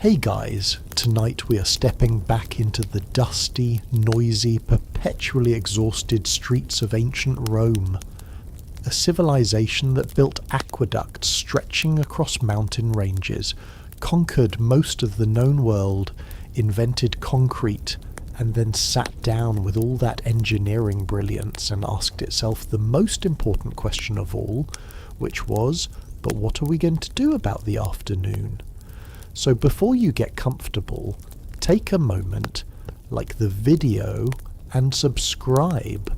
Hey guys, tonight we are stepping back into the dusty, noisy, perpetually exhausted streets of ancient Rome. A civilization that built aqueducts stretching across mountain ranges, conquered most of the known world, invented concrete, and then sat down with all that engineering brilliance and asked itself the most important question of all, which was, but what are we going to do about the afternoon? So before you get comfortable, take a moment, like the video, and subscribe.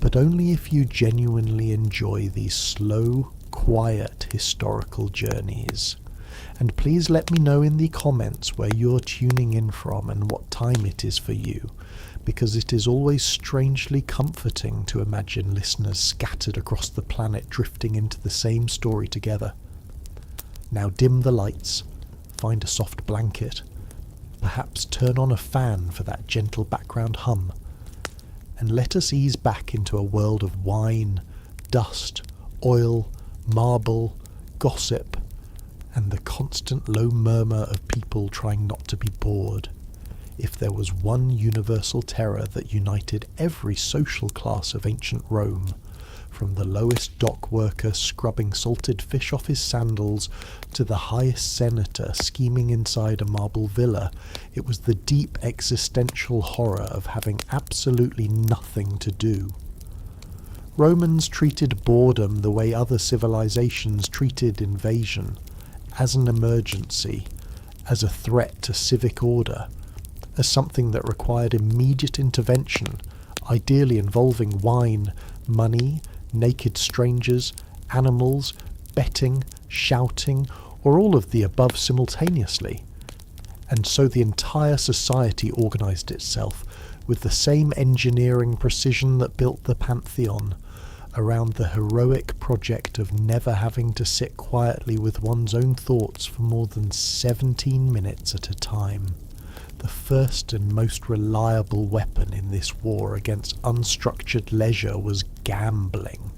But only if you genuinely enjoy these slow, quiet historical journeys. And please let me know in the comments where you're tuning in from and what time it is for you, because it is always strangely comforting to imagine listeners scattered across the planet drifting into the same story together. Now dim the lights. Find a soft blanket, perhaps turn on a fan for that gentle background hum, and let us ease back into a world of wine, dust, oil, marble, gossip, and the constant low murmur of people trying not to be bored. If there was one universal terror that united every social class of ancient Rome, from the lowest dock worker scrubbing salted fish off his sandals to the highest senator scheming inside a marble villa, it was the deep existential horror of having absolutely nothing to do. Romans treated boredom the way other civilizations treated invasion, as an emergency, as a threat to civic order, as something that required immediate intervention, ideally involving wine, money, naked strangers, animals, betting, shouting, or all of the above simultaneously. And so the entire society organised itself with the same engineering precision that built the Pantheon, around the heroic project of never having to sit quietly with one's own thoughts for more than 17 minutes at a time. The first and most reliable weapon in this war against unstructured leisure was gambling.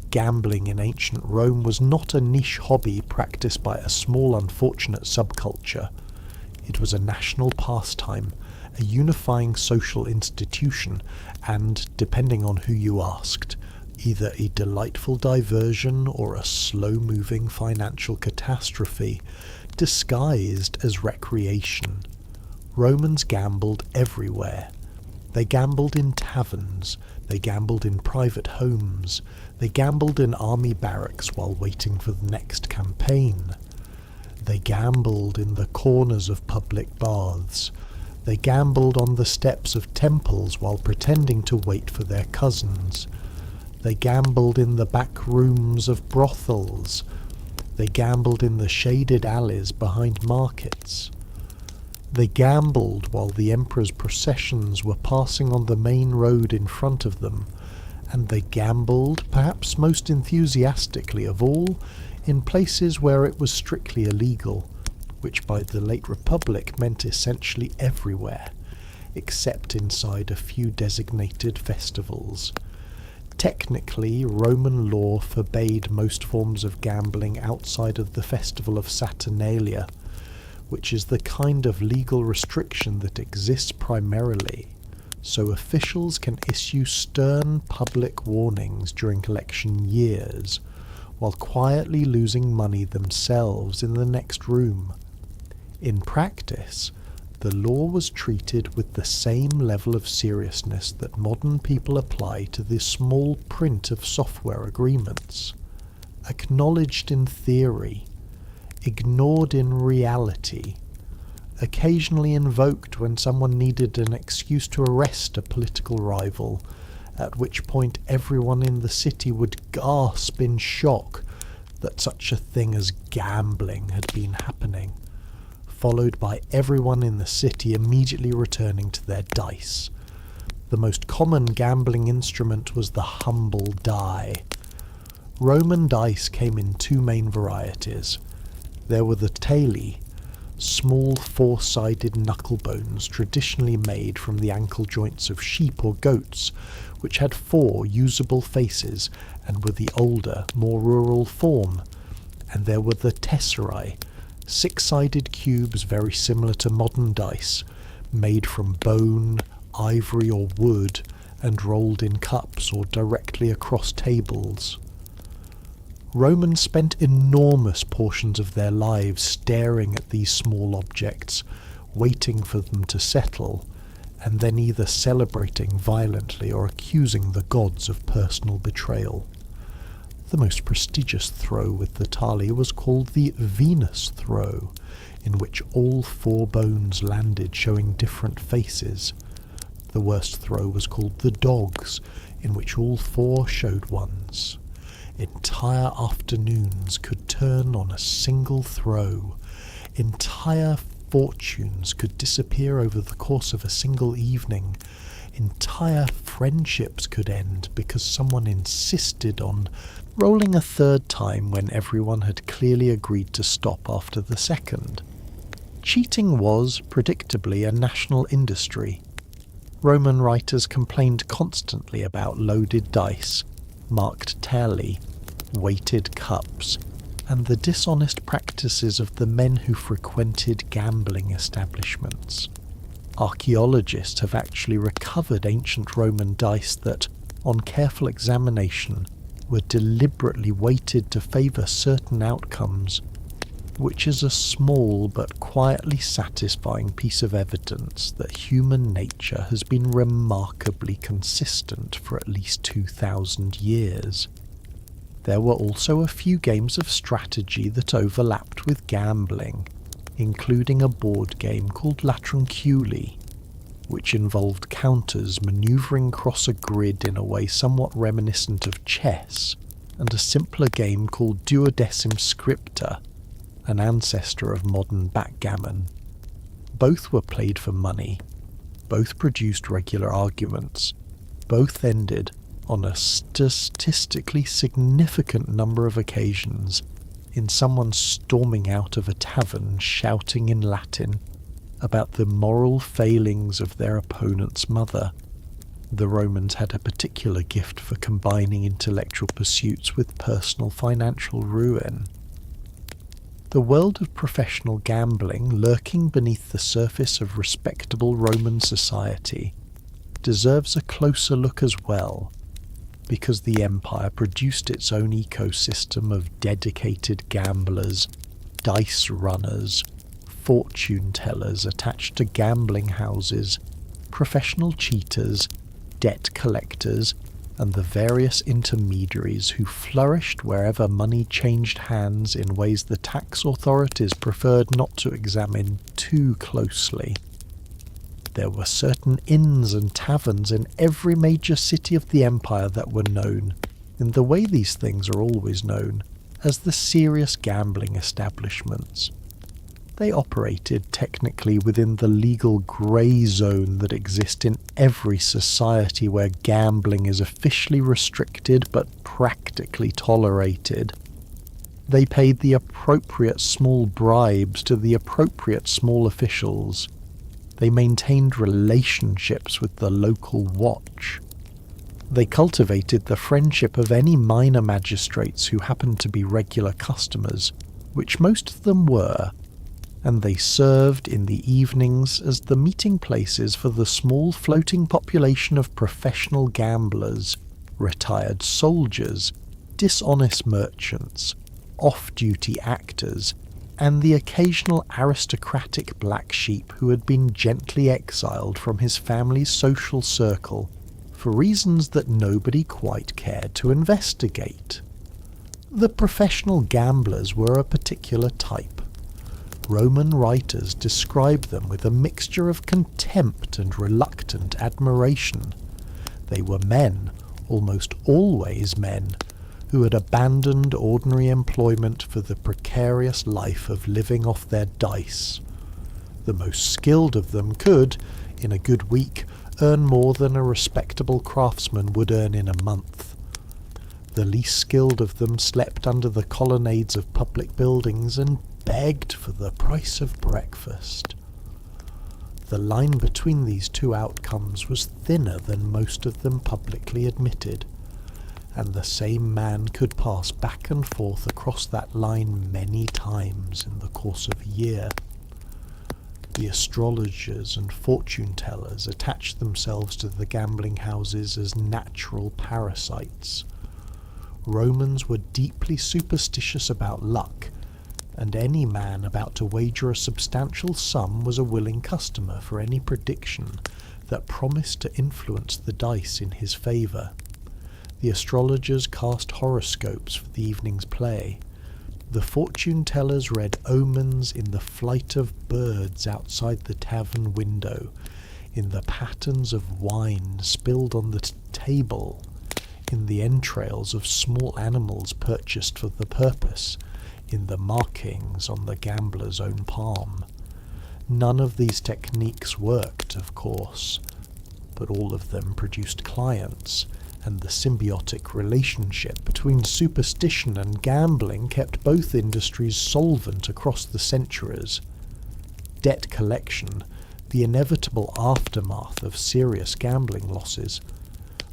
Gambling in ancient Rome was not a niche hobby practiced by a small unfortunate subculture. It was a national pastime, a unifying social institution, and, depending on who you asked, either a delightful diversion or a slow-moving financial catastrophe, disguised as recreation. Romans gambled everywhere. They gambled in taverns, they gambled in private homes, they gambled in army barracks while waiting for the next campaign. They gambled in the corners of public baths. They gambled on the steps of temples while pretending to wait for their cousins. They gambled in the back rooms of brothels. They gambled in the shaded alleys behind markets. They gambled while the emperor's processions were passing on the main road in front of them, and they gambled, perhaps most enthusiastically of all, in places where it was strictly illegal, which by the late Republic meant essentially everywhere, except inside a few designated festivals. Technically, Roman law forbade most forms of gambling outside of the festival of Saturnalia, which is the kind of legal restriction that exists primarily, so officials can issue stern public warnings during election years, while quietly losing money themselves in the next room. In practice, the law was treated with the same level of seriousness that modern people apply to the small print of software agreements. Acknowledged in theory, ignored in reality, occasionally invoked when someone needed an excuse to arrest a political rival, at which point everyone in the city would gasp in shock that such a thing as gambling had been happening, followed by everyone in the city immediately returning to their dice. The most common gambling instrument was the humble die. Roman dice came in two main varieties. There were the taili, small four-sided knuckle bones traditionally made from the ankle joints of sheep or goats, which had four usable faces and were the older, more rural form, and there were the tesserae, Six-sided cubes very similar to modern dice, made from bone, ivory or wood, and rolled in cups or directly across tables. Romans spent enormous portions of their lives staring at these small objects, waiting for them to settle, and then either celebrating violently or accusing the gods of personal betrayal. The most prestigious throw with the tali was called the Venus throw, in which all four bones landed showing different faces. The worst throw was called the dogs, in which all four showed ones. Entire afternoons could turn on a single throw. Entire fortunes could disappear over the course of a single evening. Entire friendships could end because someone insisted on rolling a third time when everyone had clearly agreed to stop after the second. Cheating was, predictably, a national industry. Roman writers complained constantly about loaded dice, marked tali, weighted cups, and the dishonest practices of the men who frequented gambling establishments. Archaeologists have actually recovered ancient Roman dice that, on careful examination, were deliberately weighted to favour certain outcomes, which is a small but quietly satisfying piece of evidence that human nature has been remarkably consistent for at least 2,000 years. There were also a few games of strategy that overlapped with gambling, including a board game called La Tranquilli, which involved counters manoeuvring across a grid in a way somewhat reminiscent of chess, and a simpler game called Duodecim Scripta, an ancestor of modern backgammon. Both were played for money, both produced regular arguments, both ended, on a statistically significant number of occasions, in someone storming out of a tavern shouting in Latin about the moral failings of their opponent's mother. The Romans had a particular gift for combining intellectual pursuits with personal financial ruin. The world of professional gambling, lurking beneath the surface of respectable Roman society, deserves a closer look as well, because the empire produced its own ecosystem of dedicated gamblers, dice runners, fortune tellers attached to gambling houses, professional cheaters, debt collectors, and the various intermediaries who flourished wherever money changed hands in ways the tax authorities preferred not to examine too closely. There were certain inns and taverns in every major city of the empire that were known, in the way these things are always known, as the serious gambling establishments. They operated technically within the legal grey zone that exists in every society where gambling is officially restricted but practically tolerated. They paid the appropriate small bribes to the appropriate small officials. They maintained relationships with the local watch. They cultivated the friendship of any minor magistrates who happened to be regular customers, which most of them were, and they served in the evenings as the meeting places for the small floating population of professional gamblers, retired soldiers, dishonest merchants, off-duty actors, and the occasional aristocratic black sheep who had been gently exiled from his family's social circle for reasons that nobody quite cared to investigate. The professional gamblers were a particular type. Roman writers describe them with a mixture of contempt and reluctant admiration. They were men, almost always men, who had abandoned ordinary employment for the precarious life of living off their dice. The most skilled of them could, in a good week, earn more than a respectable craftsman would earn in a month. The least skilled of them slept under the colonnades of public buildings and begged for the price of breakfast. The line between these two outcomes was thinner than most of them publicly admitted, and the same man could pass back and forth across that line many times in the course of a year. The astrologers and fortune-tellers attached themselves to the gambling houses as natural parasites. Romans were deeply superstitious about luck, and any man about to wager a substantial sum was a willing customer for any prediction that promised to influence the dice in his favour. The astrologers cast horoscopes for the evening's play. The fortune-tellers read omens in the flight of birds outside the tavern window, in the patterns of wine spilled on the table, in the entrails of small animals purchased for the purpose, in the markings on the gambler's own palm. None of these techniques worked, of course, but all of them produced clients, and the symbiotic relationship between superstition and gambling kept both industries solvent across the centuries. Debt collection, the inevitable aftermath of serious gambling losses,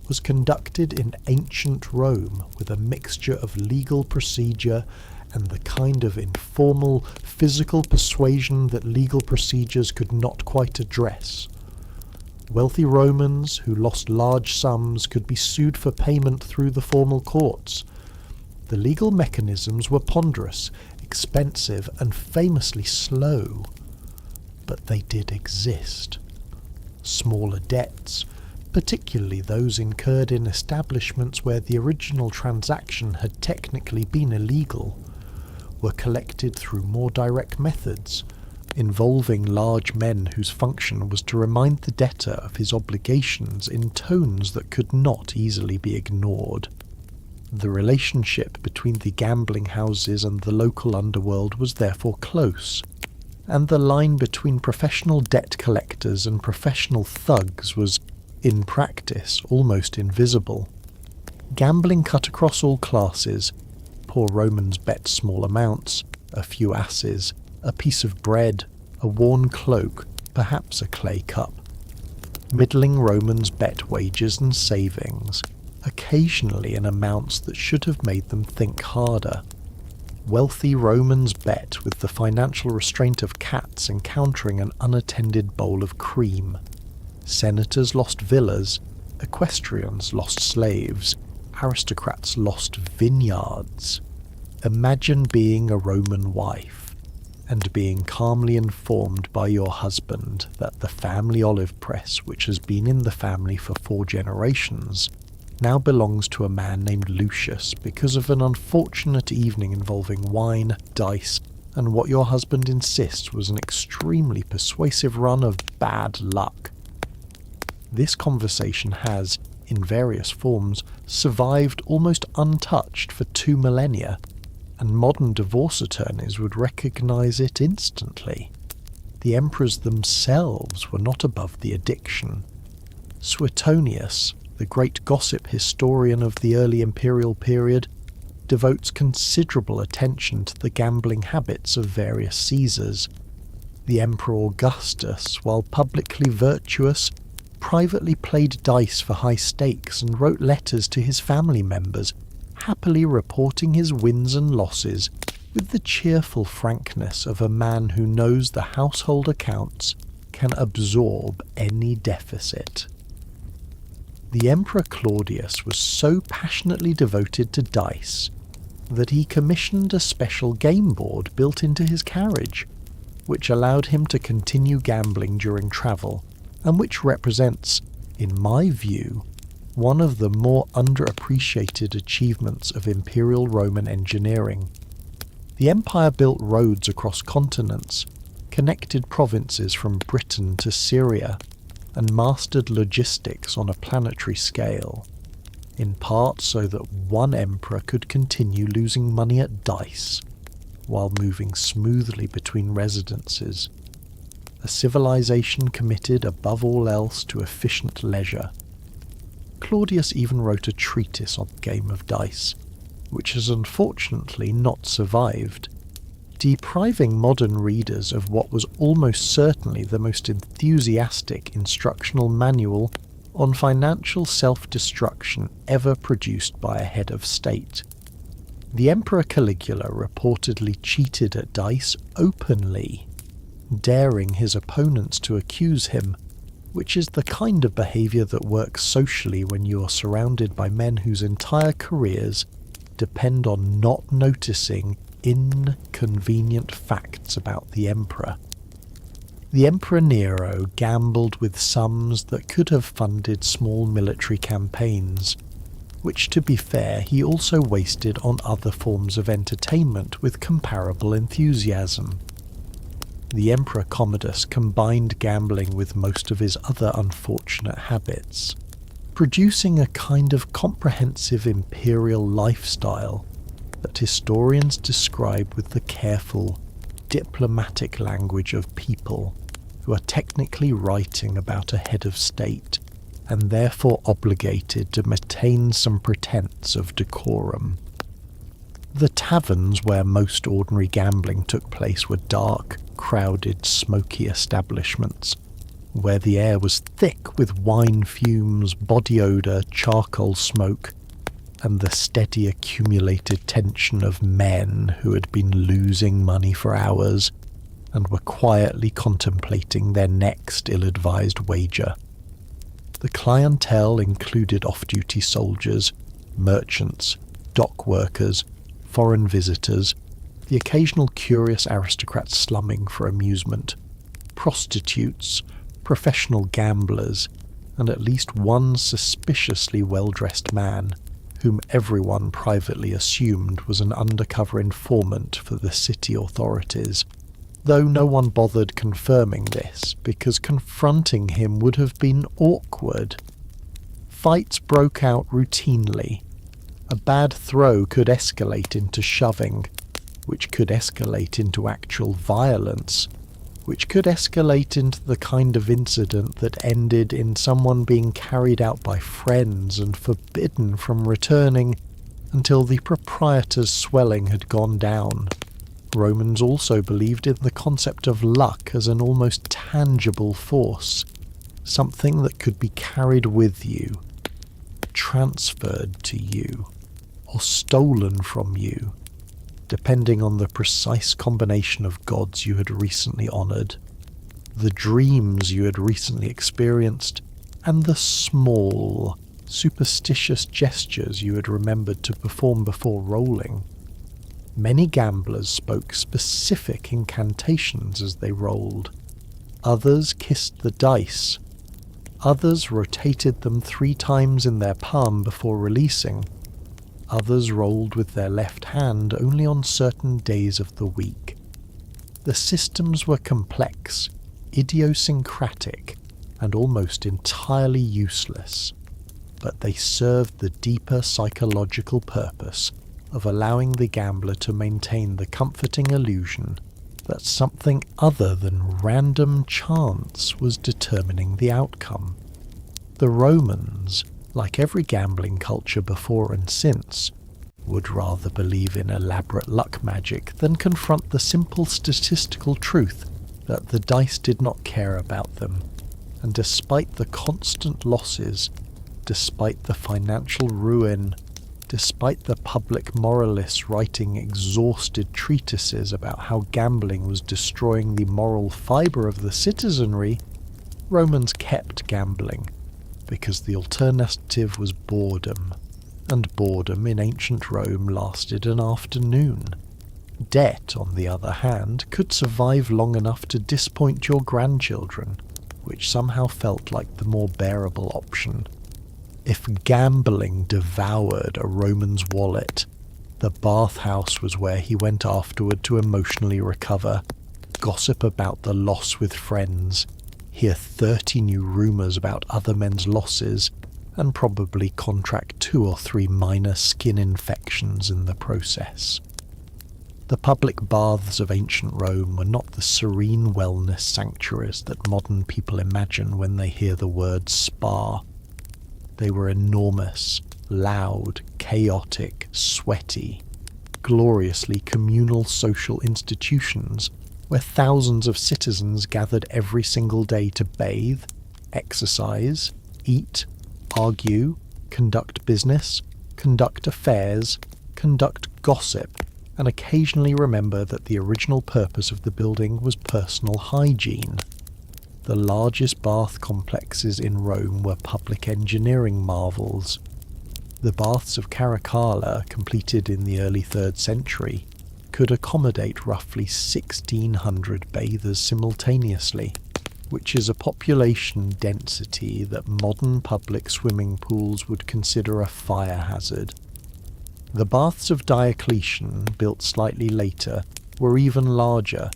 was conducted in ancient Rome with a mixture of legal procedure and the kind of informal physical persuasion that legal procedures could not quite address. Wealthy Romans who lost large sums could be sued for payment through the formal courts. The legal mechanisms were ponderous, expensive, and famously slow. But they did exist. Smaller debts, particularly those incurred in establishments where the original transaction had technically been illegal, were collected through more direct methods, involving large men whose function was to remind the debtor of his obligations in tones that could not easily be ignored. The relationship between the gambling houses and the local underworld was therefore close, and the line between professional debt collectors and professional thugs was, in practice, almost invisible. Gambling cut across all classes. Poor Romans bet small amounts, a few asses, a piece of bread, a worn cloak, perhaps a clay cup. Middling Romans bet wages and savings, occasionally in amounts that should have made them think harder. Wealthy Romans bet with the financial restraint of cats encountering an unattended bowl of cream. Senators lost villas, equestrians lost slaves, aristocrats lost vineyards. Imagine being a Roman wife, and being calmly informed by your husband that the family olive press, which has been in the family for 4 generations, now belongs to a man named Lucius because of an unfortunate evening involving wine, dice, and what your husband insists was an extremely persuasive run of bad luck. This conversation has, in various forms, survived almost untouched for 2 millennia, and modern divorce attorneys would recognize it instantly. The emperors themselves were not above the addiction. Suetonius, the great gossip historian of the early imperial period, devotes considerable attention to the gambling habits of various Caesars. The Emperor Augustus, while publicly virtuous, privately played dice for high stakes and wrote letters to his family members, happily reporting his wins and losses with the cheerful frankness of a man who knows the household accounts can absorb any deficit. The Emperor Claudius was so passionately devoted to dice that he commissioned a special game board built into his carriage, which allowed him to continue gambling during travel, and which represents, in my view, one of the more underappreciated achievements of Imperial Roman engineering. The empire built roads across continents, connected provinces from Britain to Syria, and mastered logistics on a planetary scale, in part so that one emperor could continue losing money at dice, while moving smoothly between residences. A civilization committed above all else to efficient leisure. Claudius even wrote a treatise on the game of dice, which has unfortunately not survived, depriving modern readers of what was almost certainly the most enthusiastic instructional manual on financial self-destruction ever produced by a head of state. The Emperor Caligula reportedly cheated at dice openly, daring his opponents to accuse him, which is the kind of behaviour that works socially when you are surrounded by men whose entire careers depend on not noticing inconvenient facts about the emperor. The Emperor Nero gambled with sums that could have funded small military campaigns, which, to be fair, he also wasted on other forms of entertainment with comparable enthusiasm. The Emperor Commodus combined gambling with most of his other unfortunate habits, producing a kind of comprehensive imperial lifestyle that historians describe with the careful, diplomatic language of people who are technically writing about a head of state and therefore obligated to maintain some pretense of decorum. The taverns where most ordinary gambling took place were dark, crowded, smoky establishments, where the air was thick with wine fumes, body odour, charcoal smoke, and the steady accumulated tension of men who had been losing money for hours and were quietly contemplating their next ill-advised wager. The clientele included off-duty soldiers, merchants, dock workers, foreign visitors, the occasional curious aristocrat slumming for amusement, prostitutes, professional gamblers, and at least one suspiciously well-dressed man whom everyone privately assumed was an undercover informant for the city authorities, though no one bothered confirming this because confronting him would have been awkward. Fights broke out routinely. A bad throw could escalate into shoving, which could escalate into actual violence, which could escalate into the kind of incident that ended in someone being carried out by friends and forbidden from returning until the proprietor's swelling had gone down. Romans also believed in the concept of luck as an almost tangible force, something that could be carried with you, transferred to you, or stolen from you, depending on the precise combination of gods you had recently honoured, the dreams you had recently experienced, and the small, superstitious gestures you had remembered to perform before rolling. Many gamblers spoke specific incantations as they rolled. Others kissed the dice. Others rotated them 3 times in their palm before releasing. Others rolled with their left hand only on certain days of the week. The systems were complex, idiosyncratic, and almost entirely useless, but they served the deeper psychological purpose of allowing the gambler to maintain the comforting illusion that something other than random chance was determining the outcome. The Romans, like every gambling culture before and since, would rather believe in elaborate luck magic than confront the simple statistical truth that the dice did not care about them, and despite the constant losses, despite the financial ruin, despite the public moralists writing exhausted treatises about how gambling was destroying the moral fibre of the citizenry, Romans kept gambling, because the alternative was boredom, and boredom in ancient Rome lasted an afternoon. Debt, on the other hand, could survive long enough to disappoint your grandchildren, which somehow felt like the more bearable option. If gambling devoured a Roman's wallet, the bathhouse was where he went afterward to emotionally recover, gossip about the loss with friends, hear 30 new rumours about other men's losses, and probably contract 2 or 3 minor skin infections in the process. The public baths of ancient Rome were not the serene wellness sanctuaries that modern people imagine when they hear the word spa. They were enormous, loud, chaotic, sweaty, gloriously communal social institutions where thousands of citizens gathered every single day to bathe, exercise, eat, argue, conduct business, conduct affairs, conduct gossip, and occasionally remember that the original purpose of the building was personal hygiene. The largest bath complexes in Rome were public engineering marvels. The baths of Caracalla, completed in the early 3rd century, could accommodate roughly 1,600 bathers simultaneously, which is a population density that modern public swimming pools would consider a fire hazard. The baths of Diocletian, built slightly later, were even larger,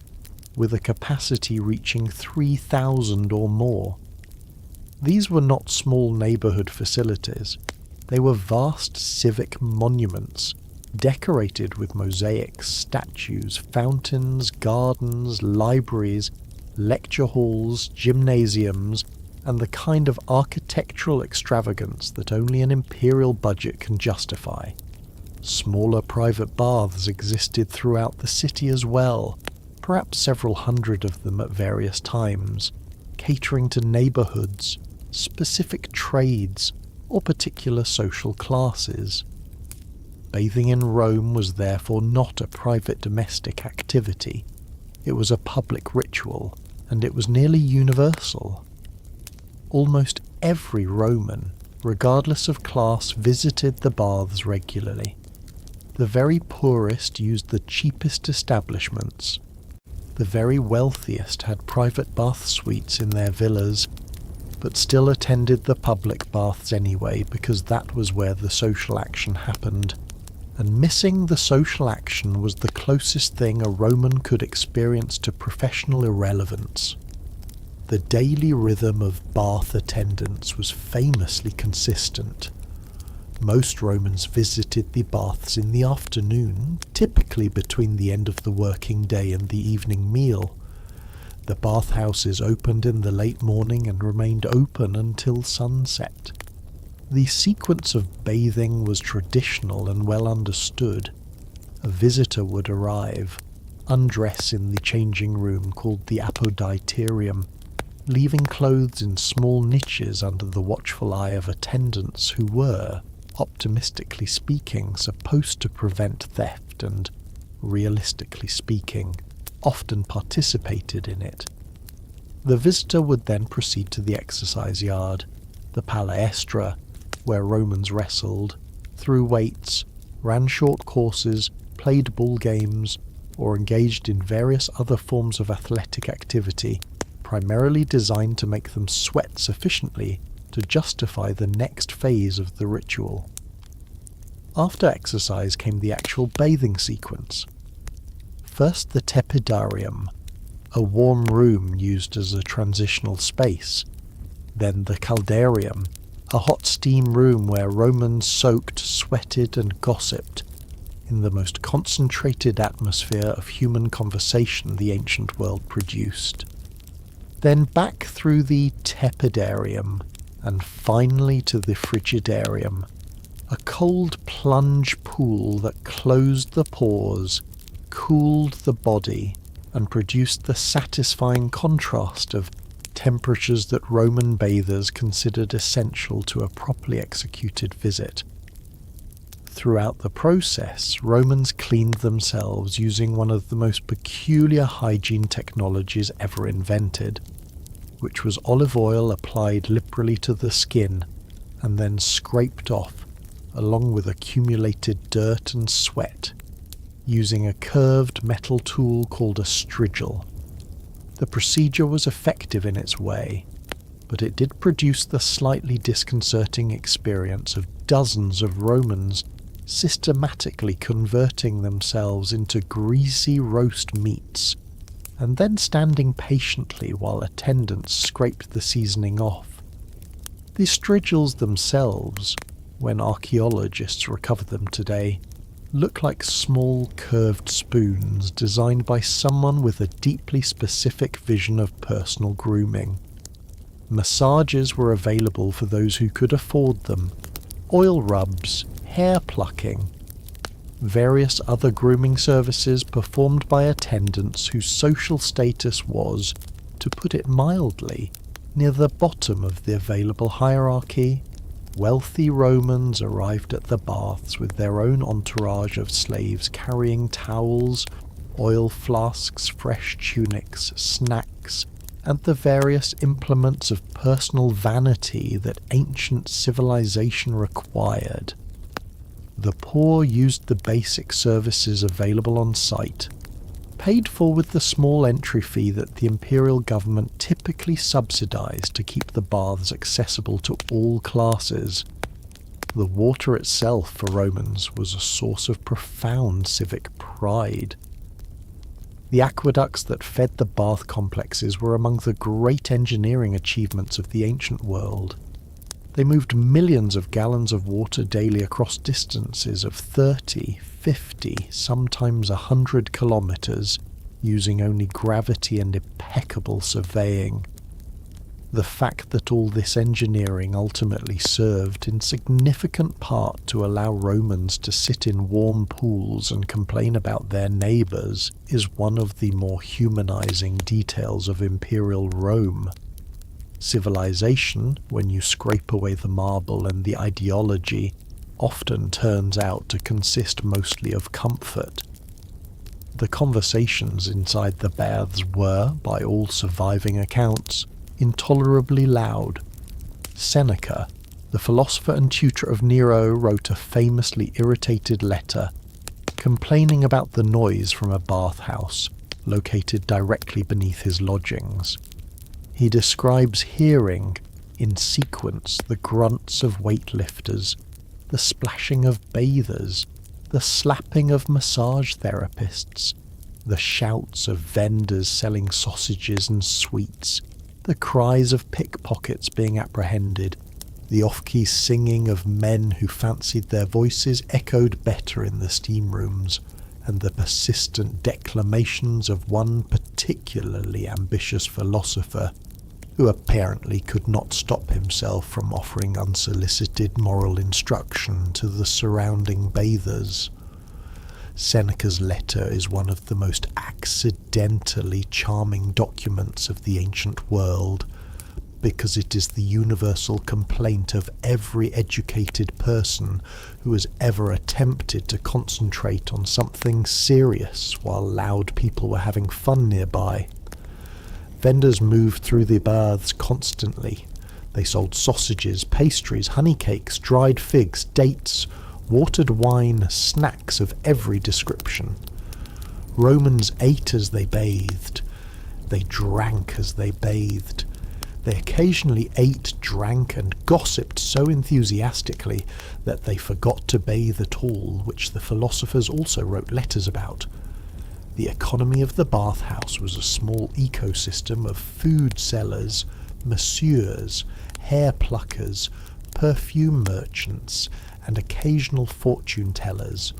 with a capacity reaching 3,000 or more. These were not small neighbourhood facilities. They were vast civic monuments, decorated with mosaics, statues, fountains, gardens, libraries, lecture halls, gymnasiums, and the kind of architectural extravagance that only an imperial budget can justify. Smaller private baths existed throughout the city as well, perhaps several hundred of them at various times, catering to neighbourhoods, specific trades, or particular social classes. Bathing in Rome was therefore not a private domestic activity. It was a public ritual, and it was nearly universal. Almost every Roman, regardless of class, visited the baths regularly. The very poorest used the cheapest establishments. The very wealthiest had private bath suites in their villas, but still attended the public baths anyway because that was where the social action happened, and missing the social action was the closest thing a Roman could experience to professional irrelevance. The daily rhythm of bath attendance was famously consistent. Most Romans visited the baths in the afternoon, typically between the end of the working day and the evening meal. The bathhouses opened in the late morning and remained open until sunset. The sequence of bathing was traditional and well understood. A visitor would arrive, undress in the changing room called the apoditerium, leaving clothes in small niches under the watchful eye of attendants who were, optimistically speaking, supposed to prevent theft and, realistically speaking, often participated in it. The visitor would then proceed to the exercise yard, the palaestra, where Romans wrestled, threw weights, ran short courses, played bull games, or engaged in various other forms of athletic activity, primarily designed to make them sweat sufficiently to justify the next phase of the ritual. After exercise came the actual bathing sequence. First the tepidarium, a warm room used as a transitional space. Then the caldarium, a hot steam room where Romans soaked, sweated and gossiped in the most concentrated atmosphere of human conversation the ancient world produced. Then back through the tepidarium, and finally to the frigidarium, a cold plunge pool that closed the pores, cooled the body, and produced the satisfying contrast of temperatures that Roman bathers considered essential to a properly executed visit. Throughout the process, Romans cleaned themselves using one of the most peculiar hygiene technologies ever invented, which was olive oil applied liberally to the skin and then scraped off, along with accumulated dirt and sweat, using a curved metal tool called a strigil. The procedure was effective in its way, but it did produce the slightly disconcerting experience of dozens of Romans systematically converting themselves into greasy roast meats, and then standing patiently while attendants scraped the seasoning off. The strigils themselves, when archaeologists recover them today, look like small curved spoons designed by someone with a deeply specific vision of personal grooming. Massages were available for those who could afford them, oil rubs, hair plucking, various other grooming services performed by attendants whose social status was, to put it mildly, Near the bottom of the available hierarchy, wealthy Romans arrived at the baths with their own entourage of slaves carrying towels, oil flasks, fresh tunics, snacks, and the various implements of personal vanity that ancient civilization required. The poor used the basic services available on site, paid for with the small entry fee that the imperial government typically subsidized to keep the baths accessible to all classes. The water itself for Romans was a source of profound civic pride. The aqueducts that fed the bath complexes were among the great engineering achievements of the ancient world. They moved millions of gallons of water daily across distances of 30, 50, sometimes 100 kilometers, using only gravity and impeccable surveying. The fact that all this engineering ultimately served in significant part to allow Romans to sit in warm pools and complain about their neighbours is one of the more humanizing details of imperial Rome. Civilization, when you scrape away the marble and the ideology, often turns out to consist mostly of comfort. The conversations inside the baths were, by all surviving accounts, intolerably loud. Seneca, the philosopher and tutor of Nero, wrote a famously irritated letter, complaining about the noise from a bathhouse located directly beneath his lodgings. He describes hearing, in sequence, the grunts of weightlifters, the splashing of bathers, the slapping of massage therapists, the shouts of vendors selling sausages and sweets, the cries of pickpockets being apprehended, the off-key singing of men who fancied their voices echoed better in the steam rooms, and the persistent declamations of one particularly ambitious philosopher, who apparently could not stop himself from offering unsolicited moral instruction to the surrounding bathers. Seneca's letter is one of the most accidentally charming documents of the ancient world, because it is the universal complaint of every educated person who has ever attempted to concentrate on something serious while loud people were having fun nearby. Vendors moved through the baths constantly. They sold sausages, pastries, honey cakes, dried figs, dates, watered wine, snacks of every description. Romans ate as they bathed. They drank as they bathed. They occasionally ate, drank, and gossiped so enthusiastically that they forgot to bathe at all, which the philosophers also wrote letters about. The economy of the bathhouse was a small ecosystem of food sellers, masseurs, hair pluckers, perfume merchants, and occasional fortune tellers,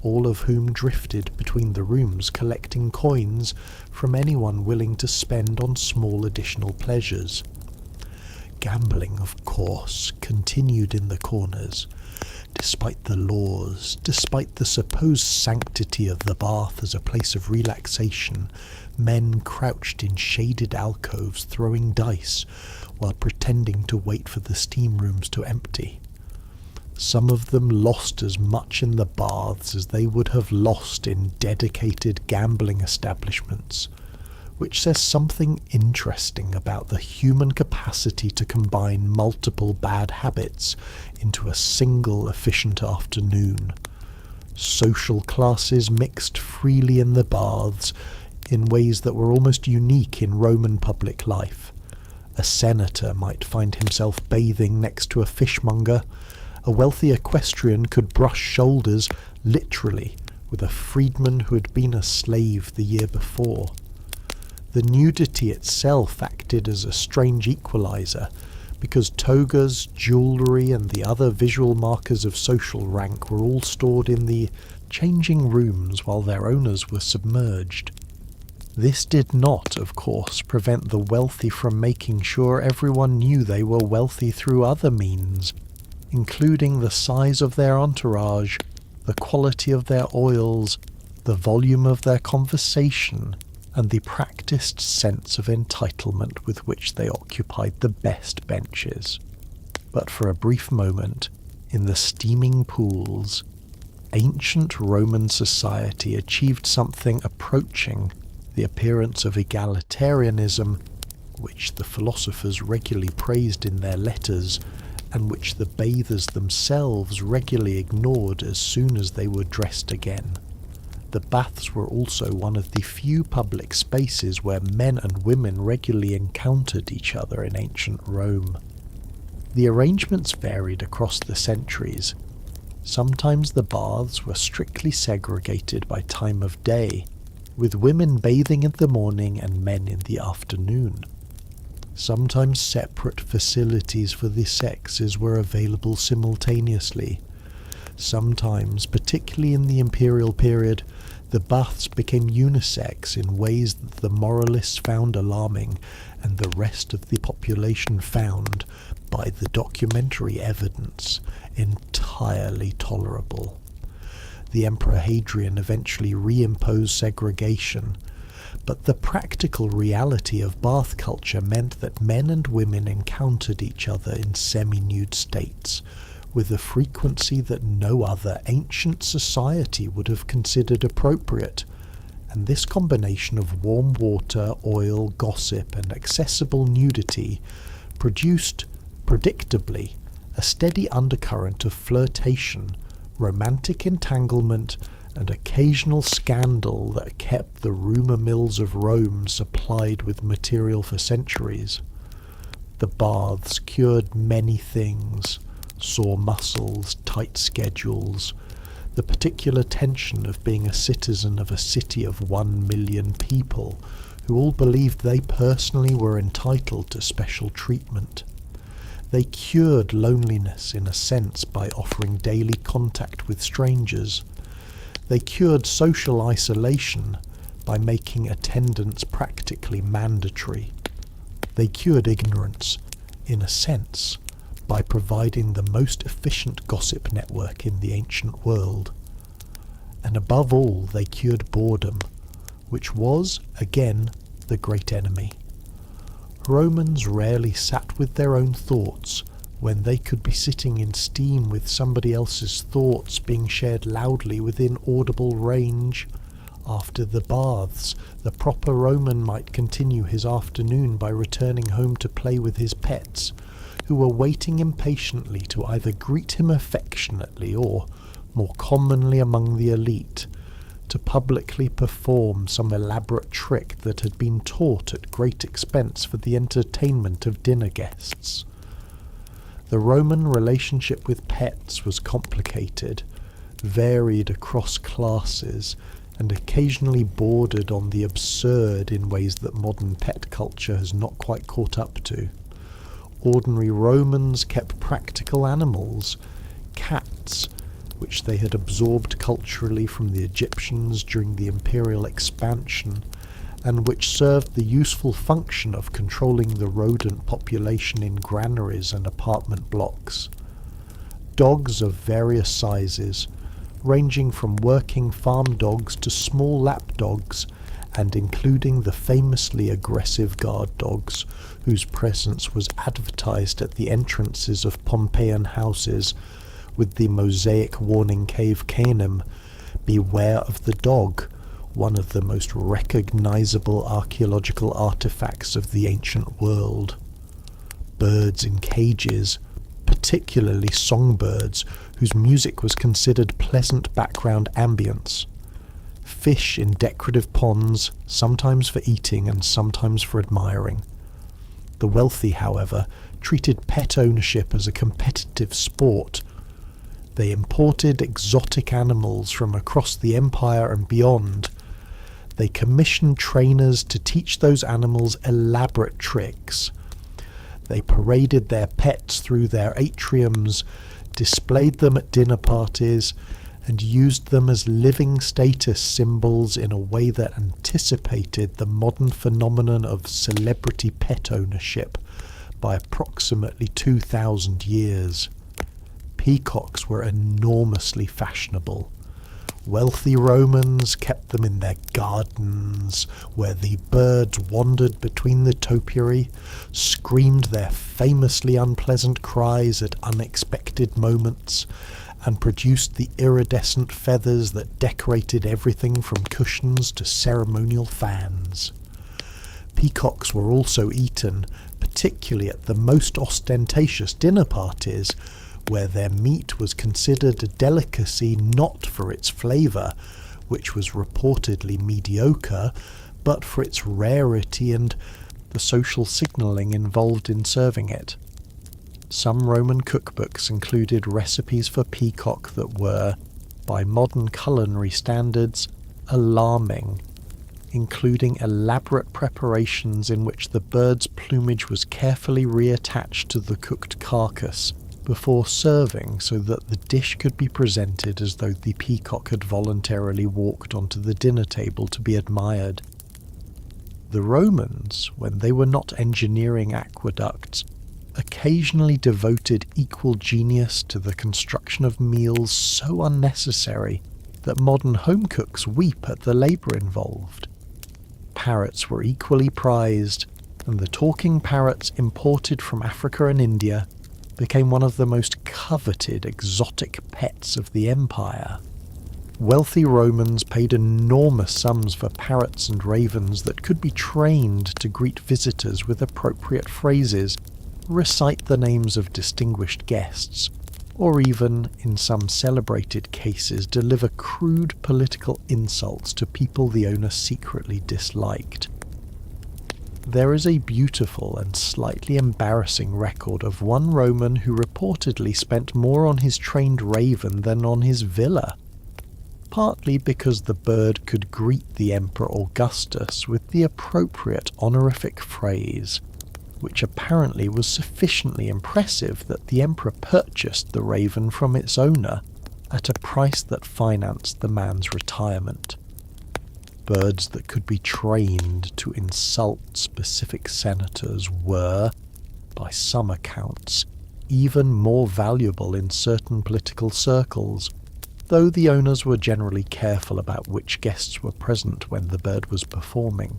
all of whom drifted between the rooms collecting coins from anyone willing to spend on small additional pleasures. Gambling, of course, continued in the corners. Despite the laws, despite the supposed sanctity of the bath as a place of relaxation, men crouched in shaded alcoves throwing dice while pretending to wait for the steam rooms to empty. Some of them lost as much in the baths as they would have lost in dedicated gambling establishments, which says something interesting about the human capacity to combine multiple bad habits into a single efficient afternoon. Social classes mixed freely in the baths in ways that were almost unique in Roman public life. A senator might find himself bathing next to a fishmonger. A wealthy equestrian could brush shoulders, literally, with a freedman who had been a slave the year before. The nudity itself acted as a strange equalizer, because togas, jewellery, and the other visual markers of social rank were all stored in the changing rooms while their owners were submerged. This did not, of course, prevent the wealthy from making sure everyone knew they were wealthy through other means, including the size of their entourage, the quality of their oils, the volume of their conversation, and the practiced sense of entitlement with which they occupied the best benches. But for a brief moment, in the steaming pools, ancient Roman society achieved something approaching the appearance of egalitarianism, which the philosophers regularly praised in their letters, and which the bathers themselves regularly ignored as soon as they were dressed again. The baths were also one of the few public spaces where men and women regularly encountered each other in ancient Rome. The arrangements varied across the centuries. Sometimes the baths were strictly segregated by time of day, with women bathing in the morning and men in the afternoon. Sometimes separate facilities for the sexes were available simultaneously. Sometimes, particularly in the imperial period, the baths became unisex in ways that the moralists found alarming and the rest of the population found, by the documentary evidence, entirely tolerable. The Emperor Hadrian eventually reimposed segregation, but the practical reality of bath culture meant that men and women encountered each other in semi-nude states, with a frequency that no other ancient society would have considered appropriate, and this combination of warm water, oil, gossip, and accessible nudity produced, predictably, a steady undercurrent of flirtation, romantic entanglement, and occasional scandal that kept the rumour mills of Rome supplied with material for centuries. The baths cured many things: sore muscles, tight schedules, the particular tension of being a citizen of a city of 1 million people who all believed they personally were entitled to special treatment. They cured loneliness in a sense by offering daily contact with strangers. They cured social isolation by making attendance practically mandatory. They cured ignorance, in a sense, by providing the most efficient gossip network in the ancient world. And above all, they cured boredom, which was, again, the great enemy. Romans rarely sat with their own thoughts when they could be sitting in steam with somebody else's thoughts being shared loudly within audible range. After the baths, the proper Roman might continue his afternoon by returning home to play with his pets, who were waiting impatiently to either greet him affectionately or, more commonly among the elite, to publicly perform some elaborate trick that had been taught at great expense for the entertainment of dinner guests. The Roman relationship with pets was complicated, varied across classes, and occasionally bordered on the absurd in ways that modern pet culture has not quite caught up to. Ordinary Romans kept practical animals, cats, which they had absorbed culturally from the Egyptians during the imperial expansion, and which served the useful function of controlling the rodent population in granaries and apartment blocks. Dogs of various sizes, ranging from working farm dogs to small lap dogs, and including the famously aggressive guard dogs, whose presence was advertised at the entrances of Pompeian houses with the mosaic warning cave canem, "Beware of the dog," one of the most recognizable archaeological artifacts of the ancient world. Birds in cages, particularly songbirds, whose music was considered pleasant background ambience. Fish in decorative ponds, sometimes for eating and sometimes for admiring. The wealthy, however, treated pet ownership as a competitive sport. They imported exotic animals from across the empire and beyond. They commissioned trainers to teach those animals elaborate tricks. They paraded their pets through their atriums, displayed them at dinner parties, and used them as living status symbols in a way that anticipated the modern phenomenon of celebrity pet ownership by approximately 2,000 years. Peacocks were enormously fashionable. Wealthy Romans kept them in their gardens, where the birds wandered between the topiary, screamed their famously unpleasant cries at unexpected moments, and produced the iridescent feathers that decorated everything from cushions to ceremonial fans. Peacocks were also eaten, particularly at the most ostentatious dinner parties, where their meat was considered a delicacy not for its flavour, which was reportedly mediocre, but for its rarity and the social signalling involved in serving it. Some Roman cookbooks included recipes for peacock that were, by modern culinary standards, alarming, including elaborate preparations in which the bird's plumage was carefully reattached to the cooked carcass before serving, so that the dish could be presented as though the peacock had voluntarily walked onto the dinner table to be admired. The Romans, when they were not engineering aqueducts, occasionally devoted equal genius to the construction of meals so unnecessary that modern home cooks weep at the labour involved. Parrots were equally prized, and the talking parrots imported from Africa and India became one of the most coveted exotic pets of the empire. Wealthy Romans paid enormous sums for parrots and ravens that could be trained to greet visitors with appropriate phrases, recite the names of distinguished guests, or even, in some celebrated cases, deliver crude political insults to people the owner secretly disliked. There is a beautiful and slightly embarrassing record of one Roman who reportedly spent more on his trained raven than on his villa, partly because the bird could greet the Emperor Augustus with the appropriate honorific phrase, which apparently was sufficiently impressive that the Emperor purchased the raven from its owner at a price that financed the man's retirement. Birds that could be trained to insult specific senators were, by some accounts, even more valuable in certain political circles, though the owners were generally careful about which guests were present when the bird was performing.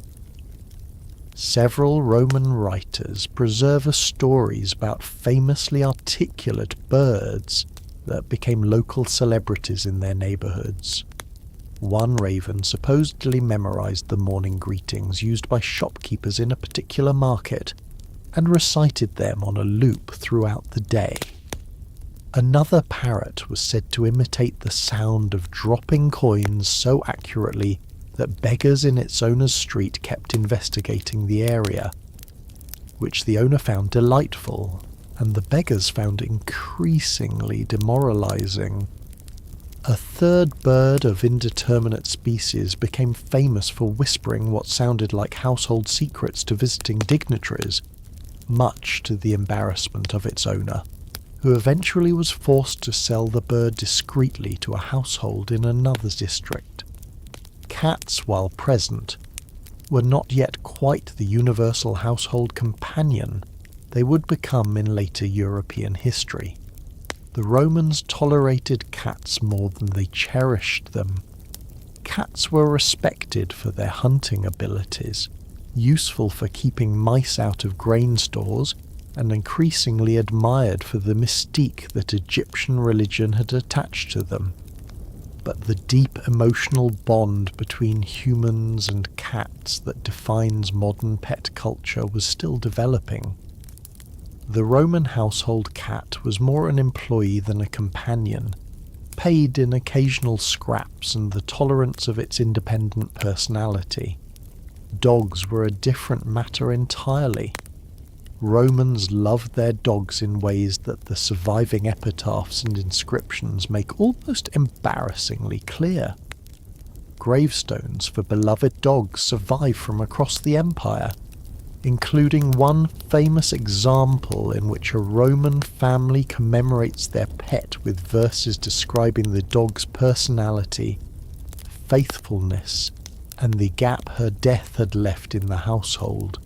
Several Roman writers preserve stories about famously articulate birds that became local celebrities in their neighbourhoods. One raven supposedly memorized the morning greetings used by shopkeepers in a particular market and recited them on a loop throughout the day. Another parrot was said to imitate the sound of dropping coins so accurately that beggars in its owner's street kept investigating the area, which the owner found delightful, and the beggars found increasingly demoralizing. A third bird of indeterminate species became famous for whispering what sounded like household secrets to visiting dignitaries, much to the embarrassment of its owner, who eventually was forced to sell the bird discreetly to a household in another district. Cats, while present, were not yet quite the universal household companion they would become in later European history. The Romans tolerated cats more than they cherished them. Cats were respected for their hunting abilities, useful for keeping mice out of grain stores, and increasingly admired for the mystique that Egyptian religion had attached to them. But the deep emotional bond between humans and cats that defines modern pet culture was still developing. The Roman household cat was more an employee than a companion, paid in occasional scraps and the tolerance of its independent personality. Dogs were a different matter entirely. Romans loved their dogs in ways that the surviving epitaphs and inscriptions make almost embarrassingly clear. Gravestones for beloved dogs survive from across the empire, including one famous example in which a Roman family commemorates their pet with verses describing the dog's personality, faithfulness, and the gap her death had left in the household.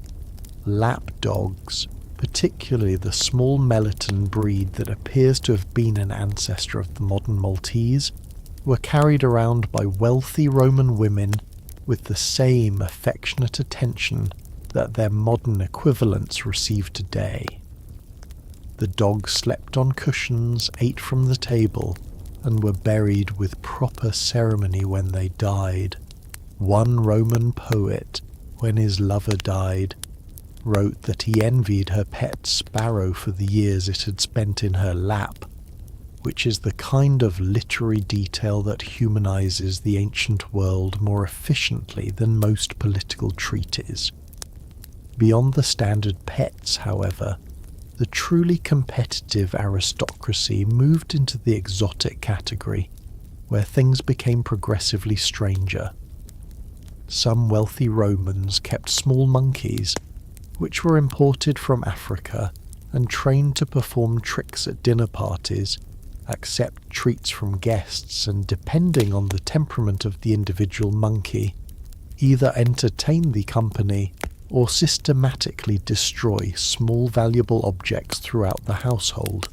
Lap dogs, particularly the small Melton breed that appears to have been an ancestor of the modern Maltese, were carried around by wealthy Roman women with the same affectionate attention that their modern equivalents receive today. The dogs slept on cushions, ate from the table, and were buried with proper ceremony when they died. One Roman poet, when his lover died, wrote that he envied her pet sparrow for the years it had spent in her lap, which is the kind of literary detail that humanizes the ancient world more efficiently than most political treatises. Beyond the standard pets, however, the truly competitive aristocracy moved into the exotic category, where things became progressively stranger. Some wealthy Romans kept small monkeys, which were imported from Africa and trained to perform tricks at dinner parties, accept treats from guests, and depending on the temperament of the individual monkey, either entertain the company or systematically destroy small valuable objects throughout the household.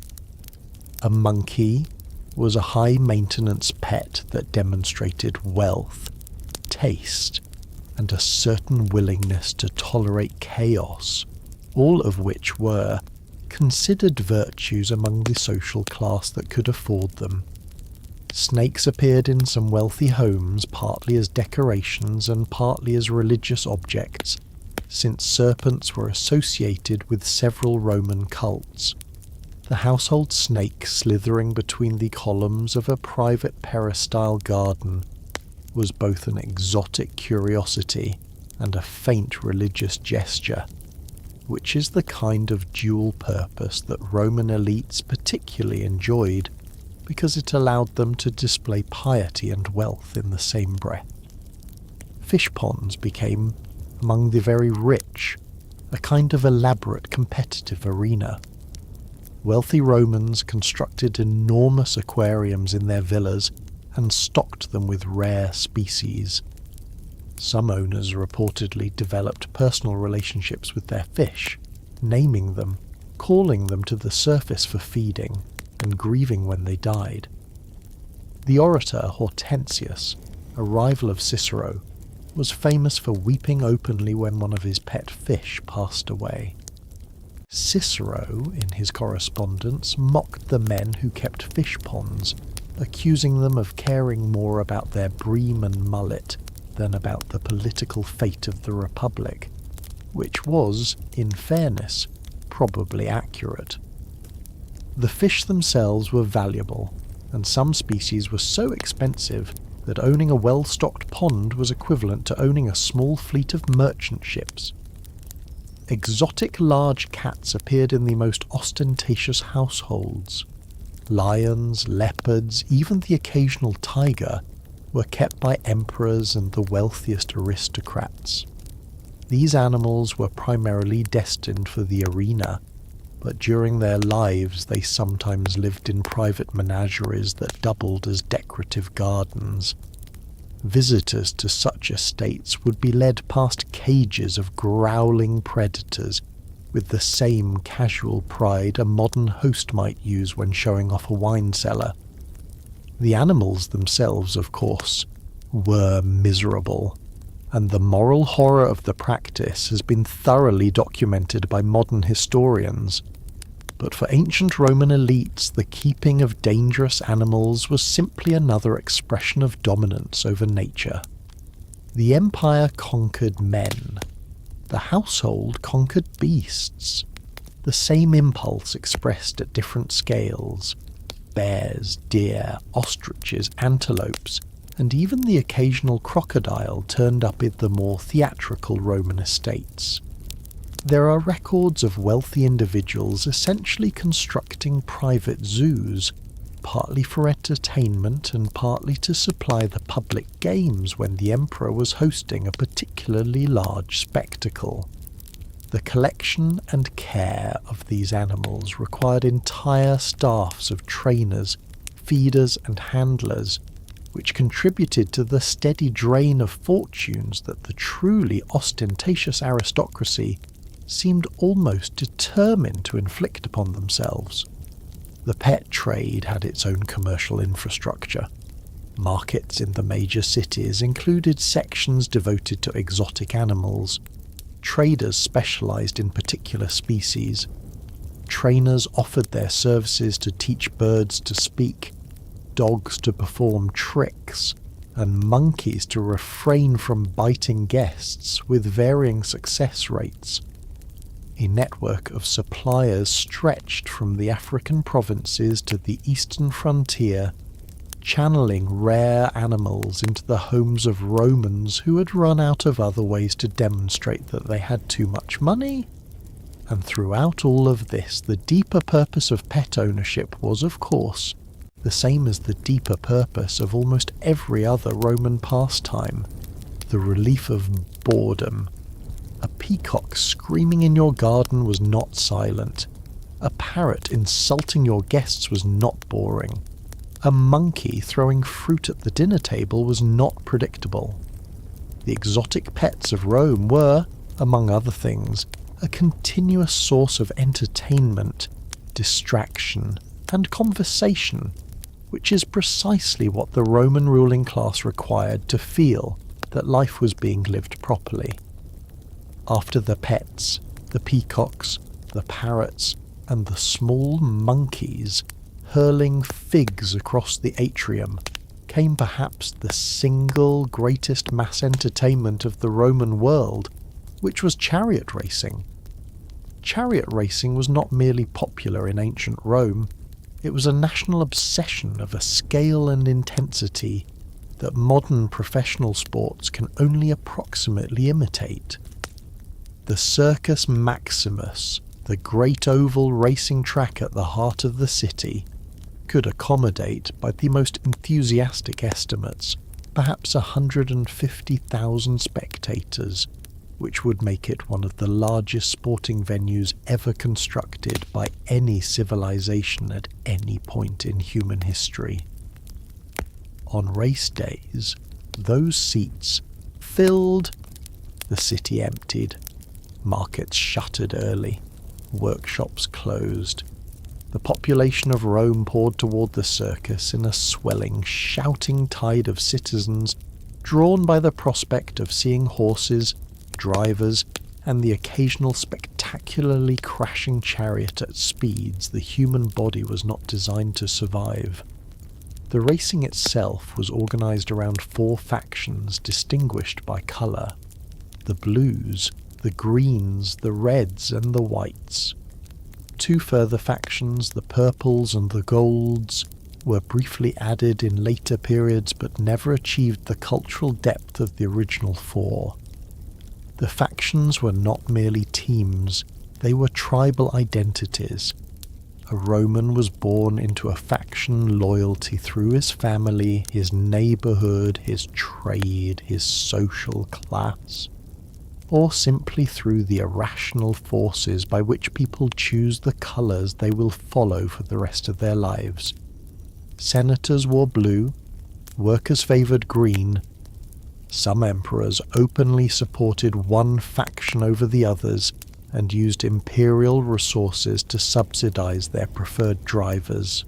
A monkey was a high-maintenance pet that demonstrated wealth, taste, and a certain willingness to tolerate chaos, all of which were considered virtues among the social class that could afford them. Snakes appeared in some wealthy homes partly as decorations and partly as religious objects, since serpents were associated with several Roman cults. The household snake slithering between the columns of a private peristyle garden was both an exotic curiosity and a faint religious gesture, which is the kind of dual purpose that Roman elites particularly enjoyed because it allowed them to display piety and wealth in the same breath. Fish ponds became, among the very rich, a kind of elaborate competitive arena. Wealthy Romans constructed enormous aquariums in their villas and stocked them with rare species. Some owners reportedly developed personal relationships with their fish, naming them, calling them to the surface for feeding, and grieving when they died. The orator Hortensius, a rival of Cicero, was famous for weeping openly when one of his pet fish passed away. Cicero, in his correspondence, mocked the men who kept fish ponds, accusing them of caring more about their bream and mullet than about the political fate of the Republic, which was, in fairness, probably accurate. The fish themselves were valuable, and some species were so expensive that owning a well-stocked pond was equivalent to owning a small fleet of merchant ships. Exotic large cats appeared in the most ostentatious households. Lions, leopards, even the occasional tiger were kept by emperors and the wealthiest aristocrats. These animals were primarily destined for the arena, but during their lives they sometimes lived in private menageries that doubled as decorative gardens. Visitors to such estates would be led past cages of growling predators with the same casual pride a modern host might use when showing off a wine cellar. The animals themselves, of course, were miserable, and the moral horror of the practice has been thoroughly documented by modern historians. But for ancient Roman elites, the keeping of dangerous animals was simply another expression of dominance over nature. The empire conquered men. The household conquered beasts. The same impulse expressed at different scales. Bears, deer, ostriches, antelopes, and even the occasional crocodile turned up in the more theatrical Roman estates. There are records of wealthy individuals essentially constructing private zoos, partly for entertainment and partly to supply the public games when the emperor was hosting a particularly large spectacle. The collection and care of these animals required entire staffs of trainers, feeders and handlers, which contributed to the steady drain of fortunes that the truly ostentatious aristocracy seemed almost determined to inflict upon themselves. The pet trade had its own commercial infrastructure. Markets in the major cities included sections devoted to exotic animals. Traders specialized in particular species. Trainers offered their services to teach birds to speak, dogs to perform tricks, and monkeys to refrain from biting guests with varying success rates. A network of suppliers stretched from the African provinces to the eastern frontier, channeling rare animals into the homes of Romans who had run out of other ways to demonstrate that they had too much money. And throughout all of this, the deeper purpose of pet ownership was, of course, the same as the deeper purpose of almost every other Roman pastime: the relief of boredom. A peacock screaming in your garden was not silent. A parrot insulting your guests was not boring. A monkey throwing fruit at the dinner table was not predictable. The exotic pets of Rome were, among other things, a continuous source of entertainment, distraction, and conversation, which is precisely what the Roman ruling class required to feel that life was being lived properly. After the pets, the peacocks, the parrots, and the small monkeys hurling figs across the atrium, came perhaps the single greatest mass entertainment of the Roman world, which was chariot racing. Chariot racing was not merely popular in ancient Rome, it was a national obsession of a scale and intensity that modern professional sports can only approximately imitate. The Circus Maximus, the great oval racing track at the heart of the city, could accommodate, by the most enthusiastic estimates, perhaps 150,000 spectators, which would make it one of the largest sporting venues ever constructed by any civilization at any point in human history. On race days, those seats filled, the city emptied, markets shuttered early, workshops closed. The population of Rome poured toward the circus in a swelling, shouting tide of citizens, drawn by the prospect of seeing horses, drivers, and the occasional spectacularly crashing chariot at speeds the human body was not designed to survive. The racing itself was organized around 4 factions distinguished by color: the blues, the greens, the reds, and the whites. 2 further factions, the purples and the golds, were briefly added in later periods but never achieved the cultural depth of the original 4. The factions were not merely teams, they were tribal identities. A Roman was born into a faction loyalty through his family, his neighborhood, his trade, his social class, or simply through the irrational forces by which people choose the colors they will follow for the rest of their lives. Senators wore blue, workers favored green. Some emperors openly supported one faction over the others and used imperial resources to subsidize their preferred drivers.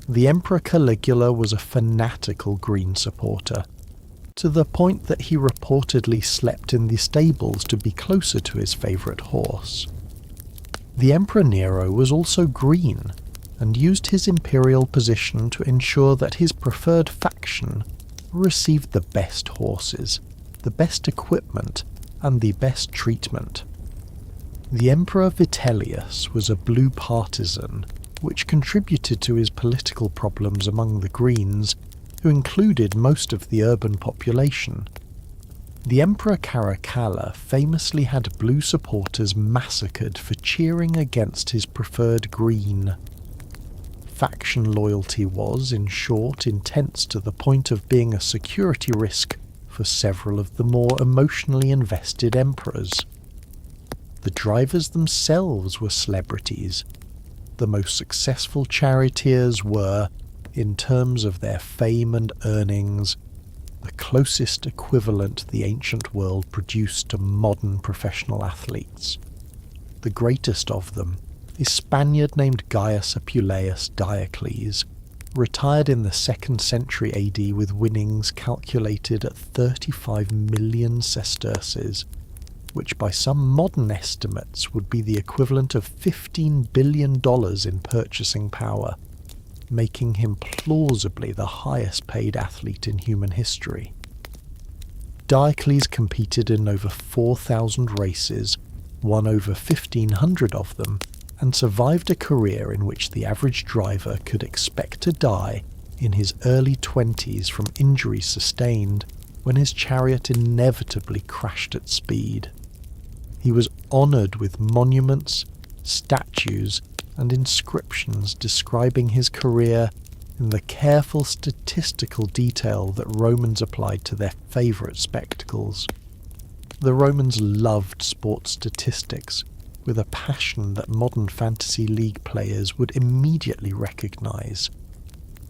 The Emperor Caligula was a fanatical green supporter, to the point that he reportedly slept in the stables to be closer to his favorite horse. The Emperor Nero was also green, and used his imperial position to ensure that his preferred faction received the best horses, the best equipment, and the best treatment. The Emperor Vitellius was a blue partisan, which contributed to his political problems among the Greens, who included most of the urban population. The Emperor Caracalla famously had blue supporters massacred for cheering against his preferred green. Faction loyalty was, in short, intense to the point of being a security risk for several of the more emotionally invested emperors. The drivers themselves were celebrities. The most successful charioteers were, in terms of their fame and earnings, the closest equivalent the ancient world produced to modern professional athletes. The greatest of them, a Spaniard named Gaius Apuleius Diocles, retired in the 2nd century AD with winnings calculated at 35 million sesterces, which by some modern estimates would be the equivalent of $15 billion in purchasing power, making him plausibly the highest paid athlete in human history. Diocles competed in over 4,000 races, won over 1,500 of them, and survived a career in which the average driver could expect to die in his early 20s from injuries sustained when his chariot inevitably crashed at speed. He was honoured with monuments, statues, and inscriptions describing his career in the careful statistical detail that Romans applied to their favourite spectacles. The Romans loved sports statistics with a passion that modern fantasy league players would immediately recognise.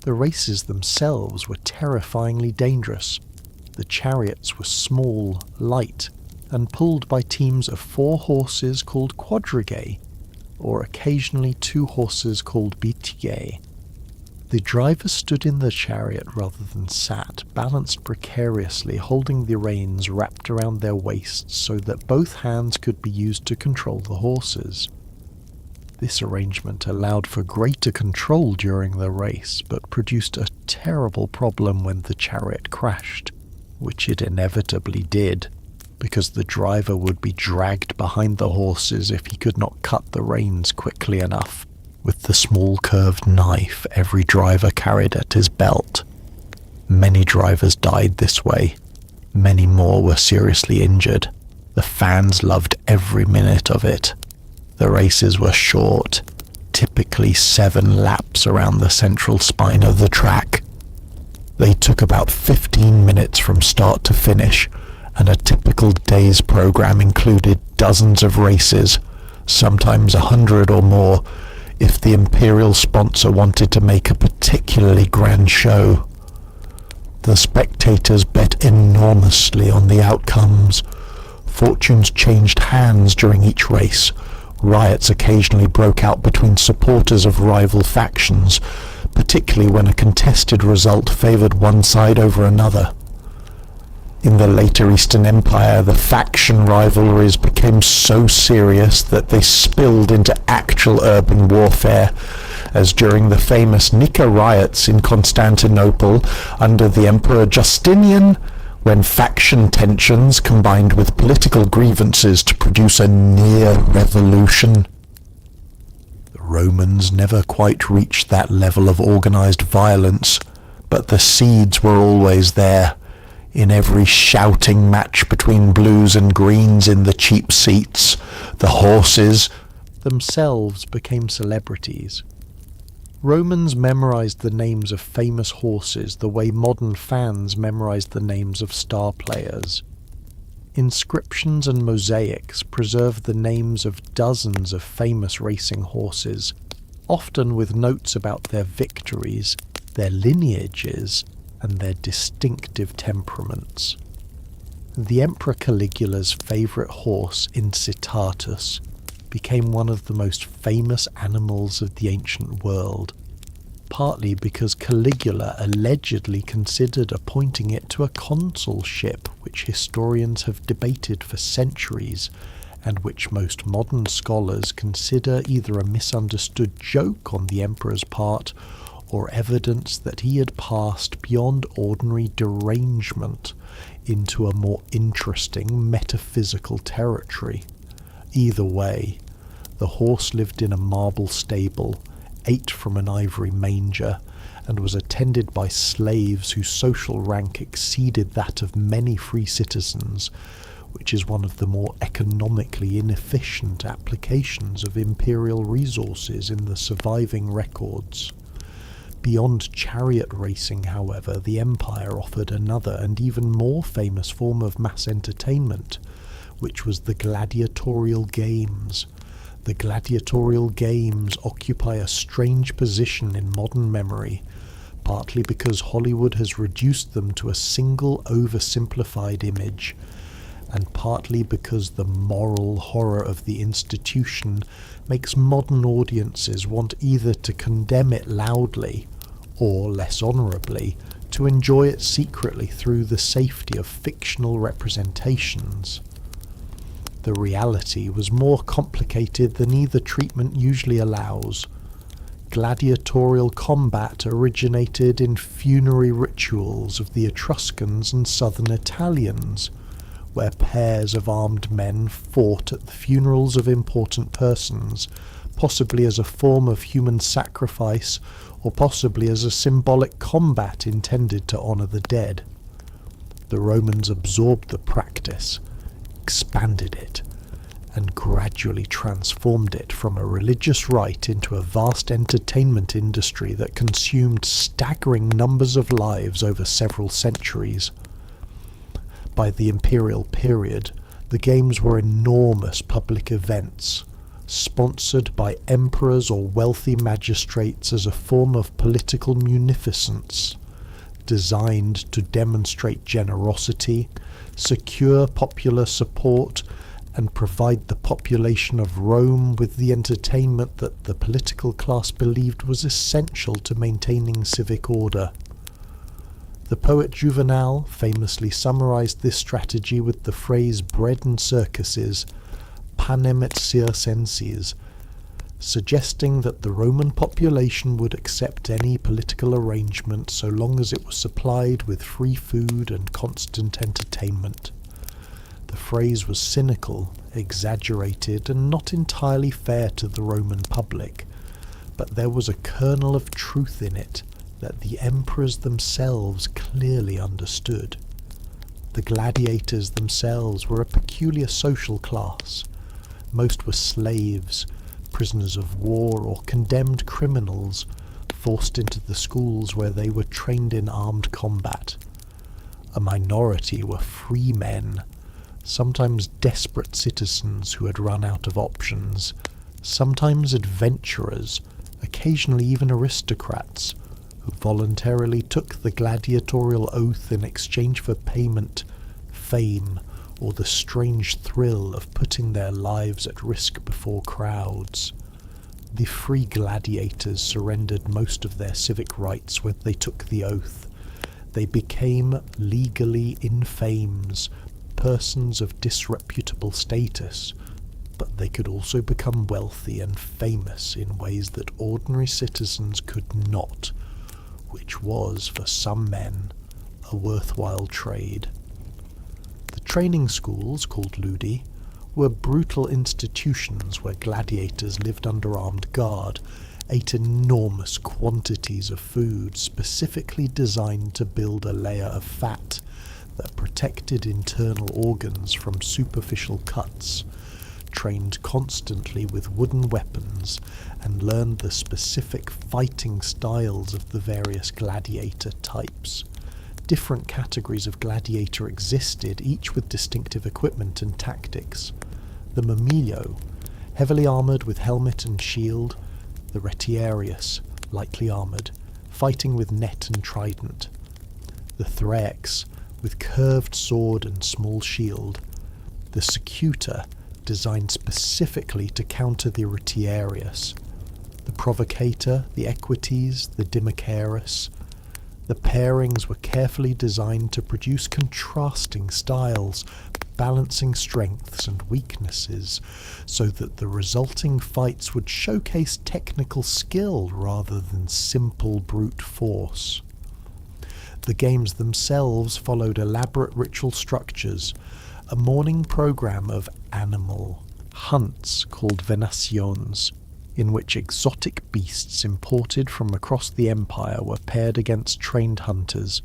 The races themselves were terrifyingly dangerous. The chariots were small, light, and pulled by teams of 4 horses called quadrigae, or occasionally 2 horses called bitigae. The driver stood in the chariot rather than sat, balanced precariously, holding the reins wrapped around their waists so that both hands could be used to control the horses. This arrangement allowed for greater control during the race, but produced a terrible problem when the chariot crashed, which it inevitably did, because the driver would be dragged behind the horses if he could not cut the reins quickly enough with the small curved knife every driver carried at his belt. Many drivers died this way. Many more were seriously injured. The fans loved every minute of it. The races were short, typically 7 laps around the central spine of the track. They took about 15 minutes from start to finish, and a typical day's program included dozens of races, sometimes 100 or more, if the imperial sponsor wanted to make a particularly grand show. The spectators bet enormously on the outcomes. Fortunes changed hands during each race. Riots occasionally broke out between supporters of rival factions, particularly when a contested result favoured one side over another. In the later Eastern Empire, the faction rivalries became so serious that they spilled into actual urban warfare, as during the famous Nika riots in Constantinople under the Emperor Justinian, when faction tensions combined with political grievances to produce a near revolution. The Romans never quite reached that level of organised violence, but the seeds were always there. In every shouting match between blues and greens in the cheap seats, the horses themselves became celebrities. Romans memorized the names of famous horses the way modern fans memorize the names of star players. Inscriptions and mosaics preserve the names of dozens of famous racing horses, often with notes about their victories, their lineages, and their distinctive temperaments. The Emperor Caligula's favourite horse, Incitatus, became one of the most famous animals of the ancient world, partly because Caligula allegedly considered appointing it to a consulship, which historians have debated for centuries, and which most modern scholars consider either a misunderstood joke on the emperor's part or evidence that he had passed beyond ordinary derangement into a more interesting metaphysical territory. Either way, the horse lived in a marble stable, ate from an ivory manger, and was attended by slaves whose social rank exceeded that of many free citizens, which is one of the more economically inefficient applications of imperial resources in the surviving records. Beyond chariot racing, however, the empire offered another and even more famous form of mass entertainment, which was the gladiatorial games. The gladiatorial games occupy a strange position in modern memory, partly because Hollywood has reduced them to a single oversimplified image, and partly because the moral horror of the institution makes modern audiences want either to condemn it loudly or less honourably, to enjoy it secretly through the safety of fictional representations. The reality was more complicated than either treatment usually allows. Gladiatorial combat originated in funerary rituals of the Etruscans and southern Italians, where pairs of armed men fought at the funerals of important persons, possibly as a form of human sacrifice or possibly as a symbolic combat intended to honour the dead. The Romans absorbed the practice, expanded it, and gradually transformed it from a religious rite into a vast entertainment industry that consumed staggering numbers of lives over several centuries. By the imperial period, the games were enormous public events, sponsored by emperors or wealthy magistrates as a form of political munificence, designed to demonstrate generosity, secure popular support, and provide the population of Rome with the entertainment that the political class believed was essential to maintaining civic order. The poet Juvenal famously summarized this strategy with the phrase "bread and circuses," panem et circenses, suggesting that the Roman population would accept any political arrangement so long as it was supplied with free food and constant entertainment. The phrase was cynical, exaggerated, and not entirely fair to the Roman public, but there was a kernel of truth in it that the emperors themselves clearly understood. The gladiators themselves were a peculiar social class. Most were slaves, prisoners of war, or condemned criminals, forced into the schools where they were trained in armed combat. A minority were free men, sometimes desperate citizens who had run out of options, sometimes adventurers, occasionally even aristocrats, who voluntarily took the gladiatorial oath in exchange for payment, fame, or the strange thrill of putting their lives at risk before crowds. The free gladiators surrendered most of their civic rights when they took the oath. They became legally infames, persons of disreputable status, but they could also become wealthy and famous in ways that ordinary citizens could not, which was, for some men, a worthwhile trade. The training schools, called ludi, were brutal institutions where gladiators lived under armed guard, ate enormous quantities of food specifically designed to build a layer of fat that protected internal organs from superficial cuts, trained constantly with wooden weapons, and learned the specific fighting styles of the various gladiator types. Different categories of gladiator existed, each with distinctive equipment and tactics. The mumillo, heavily armoured with helmet and shield; the retiarius, lightly armoured, fighting with net and trident; the thraex, with curved sword and small shield; the secutor, designed specifically to counter the retiarius; the provocator, the equites, the dimicaris. The pairings were carefully designed to produce contrasting styles, balancing strengths and weaknesses, so that the resulting fights would showcase technical skill rather than simple brute force. The games themselves followed elaborate ritual structures, a morning program of animal hunts called venations, in which exotic beasts imported from across the empire were paired against trained hunters,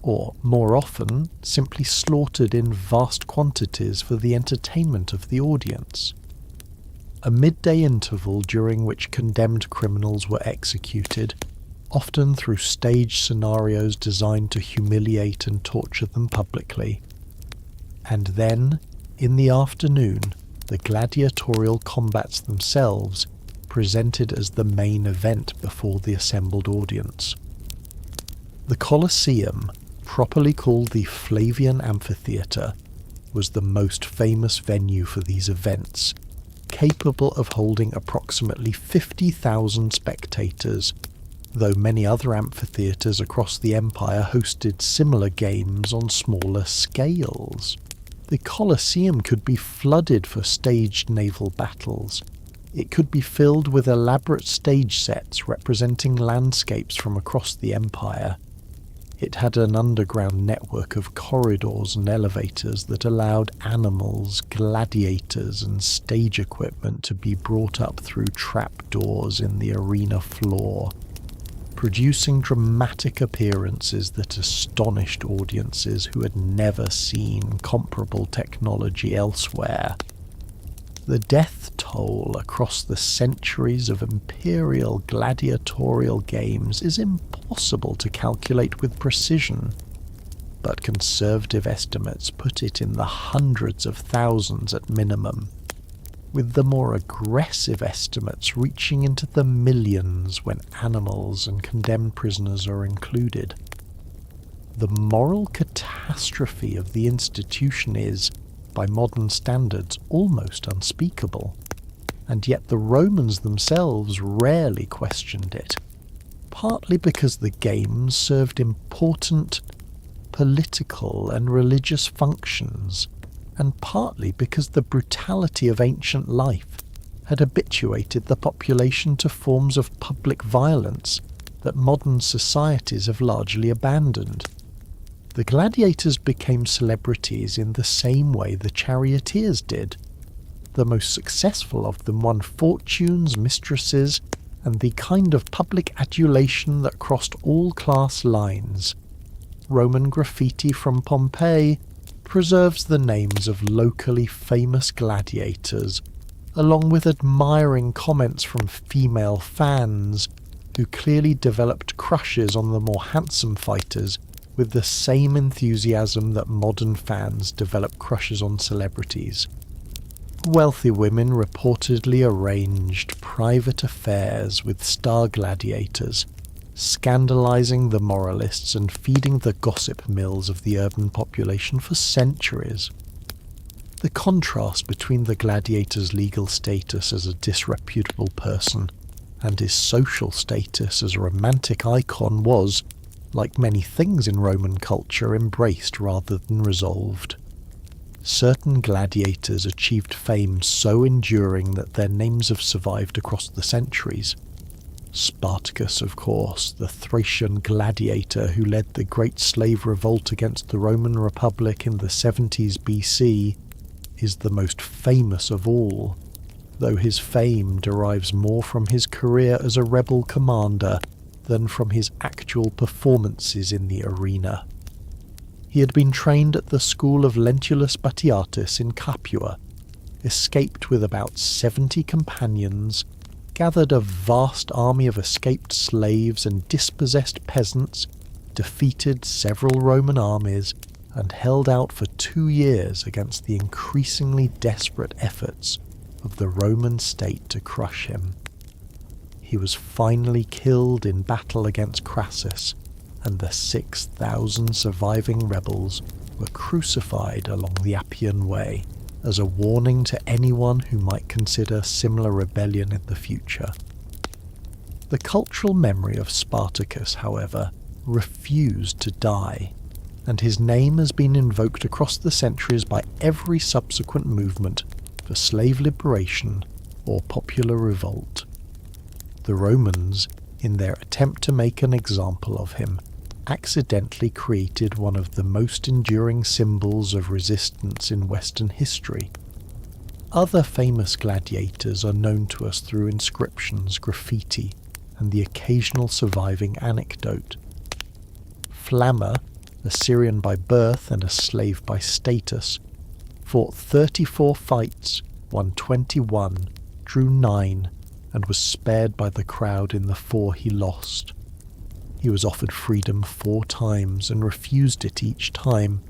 or, more often, simply slaughtered in vast quantities for the entertainment of the audience. A midday interval during which condemned criminals were executed, often through staged scenarios designed to humiliate and torture them publicly. And then, in the afternoon, the gladiatorial combats themselves presented as the main event before the assembled audience. The Colosseum, properly called the Flavian Amphitheatre, was the most famous venue for these events, capable of holding approximately 50,000 spectators, though many other amphitheatres across the empire hosted similar games on smaller scales. The Colosseum could be flooded for staged naval battles. It could be filled with elaborate stage sets representing landscapes from across the empire. It had an underground network of corridors and elevators that allowed animals, gladiators, and stage equipment to be brought up through trapdoors in the arena floor, producing dramatic appearances that astonished audiences who had never seen comparable technology elsewhere. The death toll across the centuries of imperial gladiatorial games is impossible to calculate with precision, but conservative estimates put it in the hundreds of thousands at minimum, with the more aggressive estimates reaching into the millions when animals and condemned prisoners are included. The moral catastrophe of the institution is, by modern standards, almost unspeakable, and yet the Romans themselves rarely questioned it, partly because the games served important political and religious functions, and partly because the brutality of ancient life had habituated the population to forms of public violence that modern societies have largely abandoned. The gladiators became celebrities in the same way the charioteers did. The most successful of them won fortunes, mistresses, and the kind of public adulation that crossed all class lines. Roman graffiti from Pompeii preserves the names of locally famous gladiators, along with admiring comments from female fans, who clearly developed crushes on the more handsome fighters with the same enthusiasm that modern fans develop crushes on celebrities. Wealthy women reportedly arranged private affairs with star gladiators, scandalizing the moralists and feeding the gossip mills of the urban population for centuries. The contrast between the gladiator's legal status as a disreputable person and his social status as a romantic icon was, like many things in Roman culture, embraced rather than resolved. Certain gladiators achieved fame so enduring that their names have survived across the centuries. Spartacus, of course, the Thracian gladiator who led the great slave revolt against the Roman Republic in the 70s BC, is the most famous of all, though his fame derives more from his career as a rebel commander than from his actual performances in the arena. He had been trained at the school of Lentulus Batiatus in Capua, escaped with about 70 companions, gathered a vast army of escaped slaves and dispossessed peasants, defeated several Roman armies, and held out for 2 years against the increasingly desperate efforts of the Roman state to crush him. He was finally killed in battle against Crassus, and the 6,000 surviving rebels were crucified along the Appian Way as a warning to anyone who might consider similar rebellion in the future. The cultural memory of Spartacus, however, refused to die, and his name has been invoked across the centuries by every subsequent movement for slave liberation or popular revolt. The Romans, in their attempt to make an example of him, accidentally created one of the most enduring symbols of resistance in Western history. Other famous gladiators are known to us through inscriptions, graffiti, and the occasional surviving anecdote. Flamma, a Syrian by birth and a slave by status, fought 34 fights, won 21, drew 9, and was spared by the crowd in the 4 he lost. He was offered freedom 4 times and refused it each time,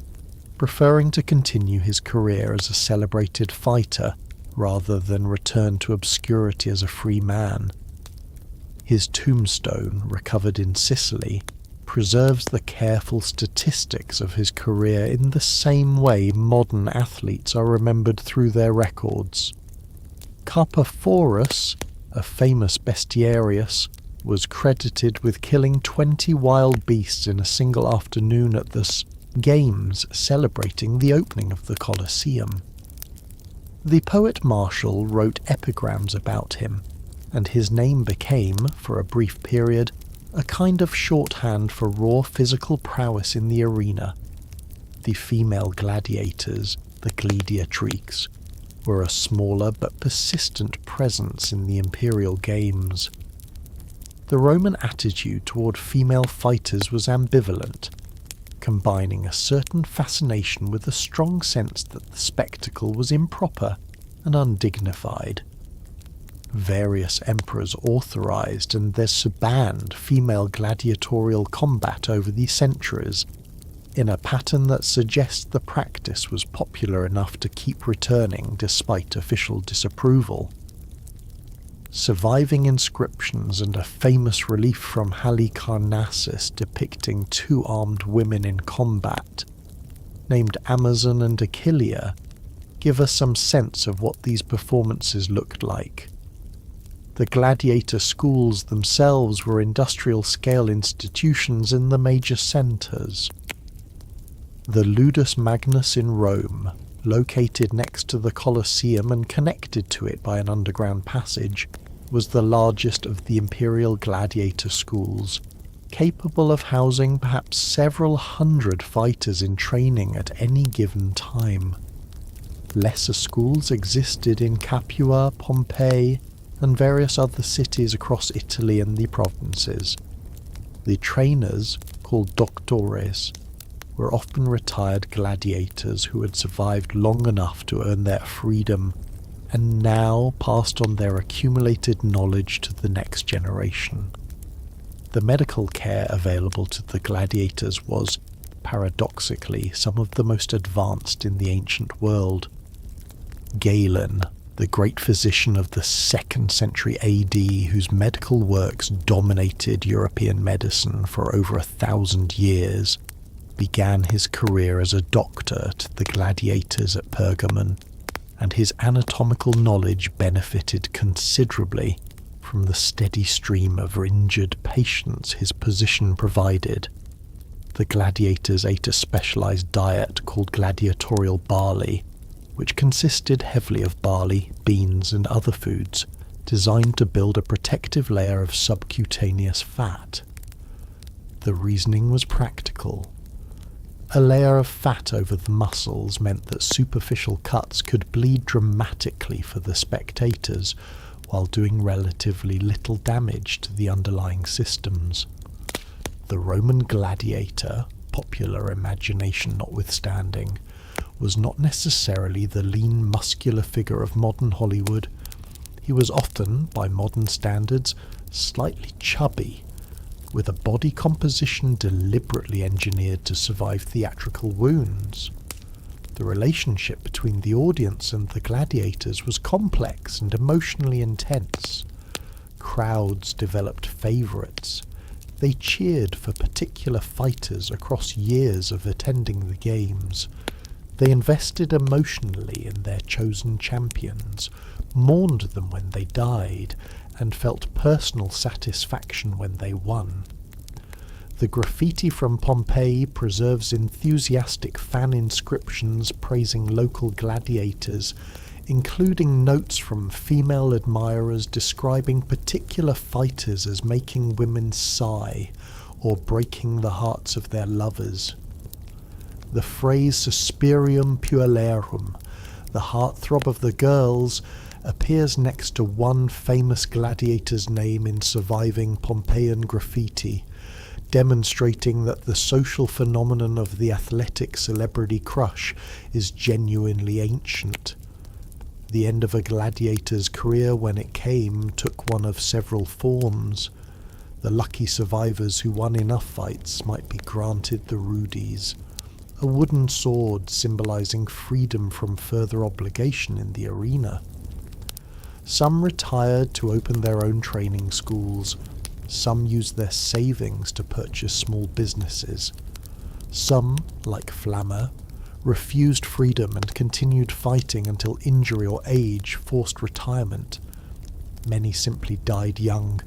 preferring to continue his career as a celebrated fighter rather than return to obscurity as a free man. His tombstone, recovered in Sicily, preserves the careful statistics of his career in the same way modern athletes are remembered through their records. Carpophorus, a famous bestiarius, was credited with killing 20 wild beasts in a single afternoon at the games celebrating the opening of the Colosseum. The poet Martial wrote epigrams about him, and his name became, for a brief period, a kind of shorthand for raw physical prowess in the arena. The female gladiators, the gladiatrix, were a smaller but persistent presence in the imperial games. The Roman attitude toward female fighters was ambivalent, combining a certain fascination with a strong sense that the spectacle was improper and undignified. Various emperors authorized and banned female gladiatorial combat over the centuries, in a pattern that suggests the practice was popular enough to keep returning despite official disapproval. Surviving inscriptions and a famous relief from Halicarnassus depicting two armed women in combat, named Amazon and Achillea, give us some sense of what these performances looked like. The gladiator schools themselves were industrial-scale institutions in the major centres. The Ludus Magnus in Rome, located next to the Colosseum and connected to it by an underground passage, was the largest of the imperial gladiator schools, capable of housing perhaps several hundred fighters in training at any given time. Lesser schools existed in Capua, Pompeii, and various other cities across Italy and the provinces. The trainers, called doctores, were often retired gladiators who had survived long enough to earn their freedom and now passed on their accumulated knowledge to the next generation. The medical care available to the gladiators was, paradoxically, some of the most advanced in the ancient world. Galen, the great physician of the 2nd century AD, whose medical works dominated European medicine for over 1,000 years, began his career as a doctor to the gladiators at Pergamon, and his anatomical knowledge benefited considerably from the steady stream of injured patients his position provided. The gladiators ate a specialized diet called gladiatorial barley, which consisted heavily of barley, beans, and other foods designed to build a protective layer of subcutaneous fat. The reasoning was practical. A layer of fat over the muscles meant that superficial cuts could bleed dramatically for the spectators, while doing relatively little damage to the underlying systems. The Roman gladiator, popular imagination notwithstanding, was not necessarily the lean, muscular figure of modern Hollywood. He was often, by modern standards, slightly chubby, with a body composition deliberately engineered to survive theatrical wounds. The relationship between the audience and the gladiators was complex and emotionally intense. Crowds developed favourites. They cheered for particular fighters across years of attending the games. They invested emotionally in their chosen champions, mourned them when they died, and felt personal satisfaction when they won. The graffiti from Pompeii preserves enthusiastic fan inscriptions praising local gladiators, including notes from female admirers describing particular fighters as making women sigh or breaking the hearts of their lovers. The phrase suspirium puellarum, the heartthrob of the girls, appears next to one famous gladiator's name in surviving Pompeian graffiti, demonstrating that the social phenomenon of the athletic celebrity crush is genuinely ancient. The end of a gladiator's career, when it came, took one of several forms. The lucky survivors who won enough fights might be granted the rudies, a wooden sword symbolizing freedom from further obligation in the arena. Some retired to open their own training schools. Some used their savings to purchase small businesses. Some, like Flammer, refused freedom and continued fighting until injury or age forced retirement. Many simply died young,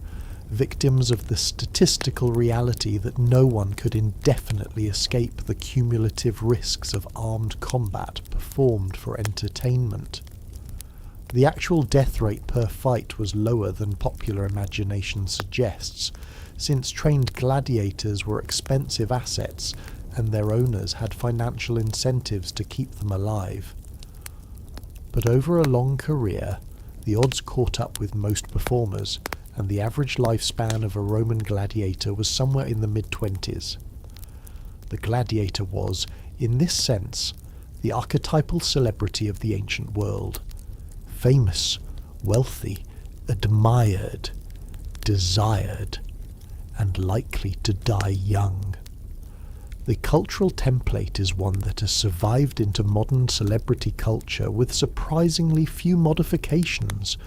victims of the statistical reality that no one could indefinitely escape the cumulative risks of armed combat performed for entertainment. The actual death rate per fight was lower than popular imagination suggests, since trained gladiators were expensive assets and their owners had financial incentives to keep them alive. But over a long career, the odds caught up with most performers, and the average lifespan of a Roman gladiator was somewhere in the mid-20s. The gladiator was, in this sense, the archetypal celebrity of the ancient world. Famous, wealthy, admired, desired, and likely to die young. The cultural template is one that has survived into modern celebrity culture with surprisingly few modifications,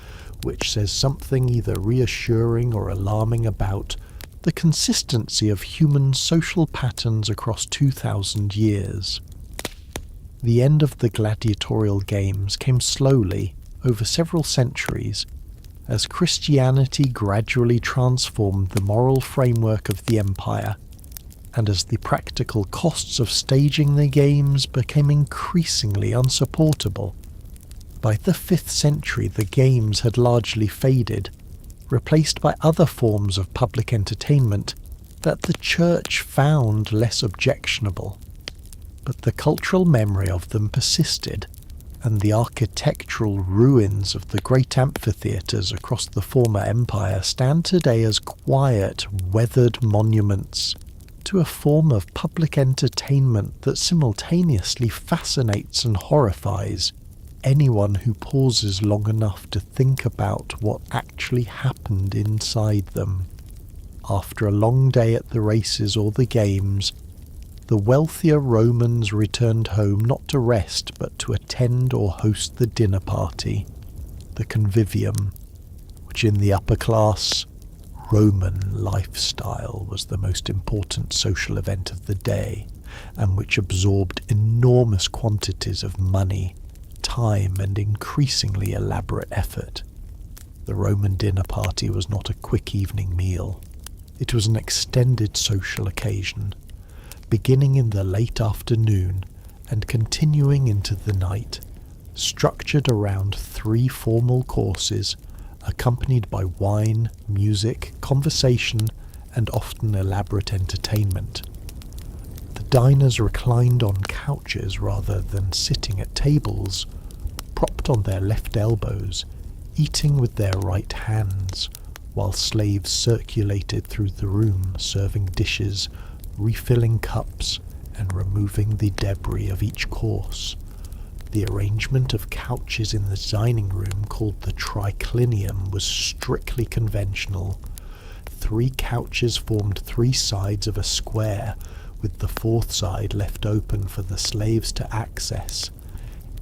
which says something either reassuring or alarming about the consistency of human social patterns across 2,000 years. The end of the gladiatorial games came slowly, over several centuries, as Christianity gradually transformed the moral framework of the empire, and as the practical costs of staging the games became increasingly unsupportable. By the 5th century, the games had largely faded, replaced by other forms of public entertainment that the church found less objectionable. But the cultural memory of them persisted, and the architectural ruins of the great amphitheatres across the former empire stand today as quiet, weathered monuments to a form of public entertainment that simultaneously fascinates and horrifies anyone who pauses long enough to think about what actually happened inside them. After a long day at the races or the games, the wealthier Romans returned home not to rest but to attend or host the dinner party, the convivium, which in the upper class Roman lifestyle was the most important social event of the day, and which absorbed enormous quantities of money, time, and increasingly elaborate effort. The Roman dinner party was not a quick evening meal. It was an extended social occasion, beginning in the late afternoon and continuing into the night, structured around 3 formal courses, accompanied by wine, music, conversation, and often elaborate entertainment. The diners reclined on couches rather than sitting at tables, propped on their left elbows, eating with their right hands, while slaves circulated through the room serving dishes, refilling cups, and removing the debris of each course. The arrangement of couches in the dining room, called the triclinium, was strictly conventional. 3 couches formed 3 sides of a square, with the 4th side left open for the slaves to access.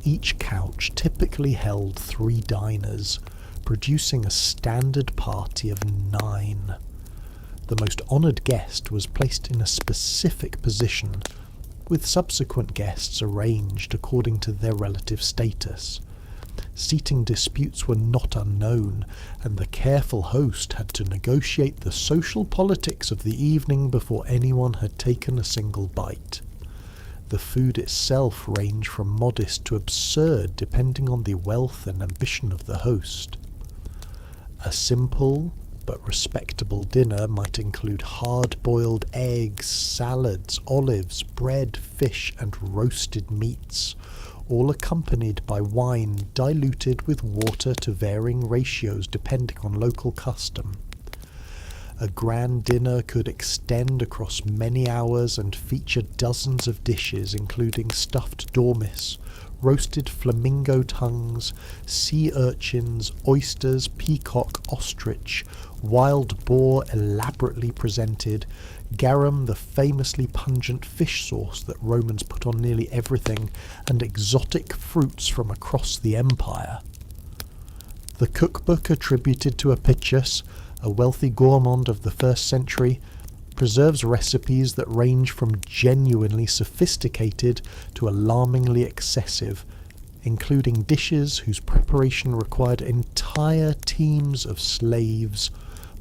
Each couch typically held 3 diners, producing a standard party of 9. The most honoured guest was placed in a specific position, with subsequent guests arranged according to their relative status. Seating disputes were not unknown, and the careful host had to negotiate the social politics of the evening before anyone had taken a single bite. The food itself ranged from modest to absurd depending on the wealth and ambition of the host. A simple but respectable dinner might include hard-boiled eggs, salads, olives, bread, fish, and roasted meats, all accompanied by wine diluted with water to varying ratios depending on local custom. A grand dinner could extend across many hours and feature dozens of dishes including stuffed dormice, roasted flamingo tongues, sea urchins, oysters, peacock, ostrich, wild boar elaborately presented, garum, the famously pungent fish sauce that Romans put on nearly everything, and exotic fruits from across the empire. The cookbook attributed to Apicius, a wealthy gourmand of the 1st century, preserves recipes that range from genuinely sophisticated to alarmingly excessive, including dishes whose preparation required entire teams of slaves,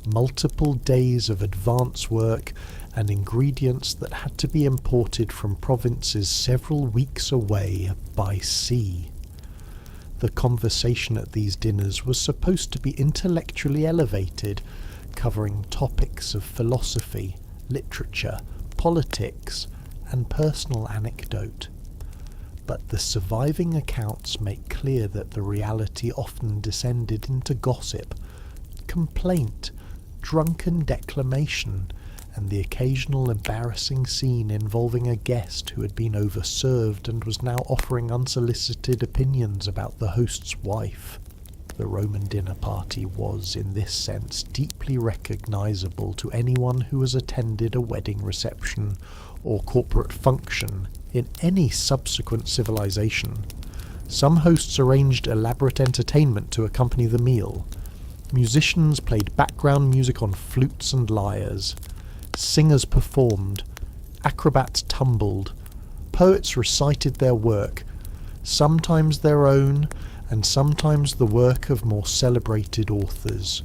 multiple days of advance work, and ingredients that had to be imported from provinces several weeks away by sea. The conversation at these dinners was supposed to be intellectually elevated, covering topics of philosophy, literature, politics, and personal anecdote. But the surviving accounts make clear that the reality often descended into gossip, complaint, drunken declamation, and the occasional embarrassing scene involving a guest who had been overserved and was now offering unsolicited opinions about the host's wife. The Roman dinner party was, in this sense, deeply recognizable to anyone who has attended a wedding reception or corporate function in any subsequent civilization. Some hosts arranged elaborate entertainment to accompany the meal. Musicians played background music on flutes and lyres. Singers performed, acrobats tumbled, poets recited their work, sometimes their own, and sometimes the work of more celebrated authors.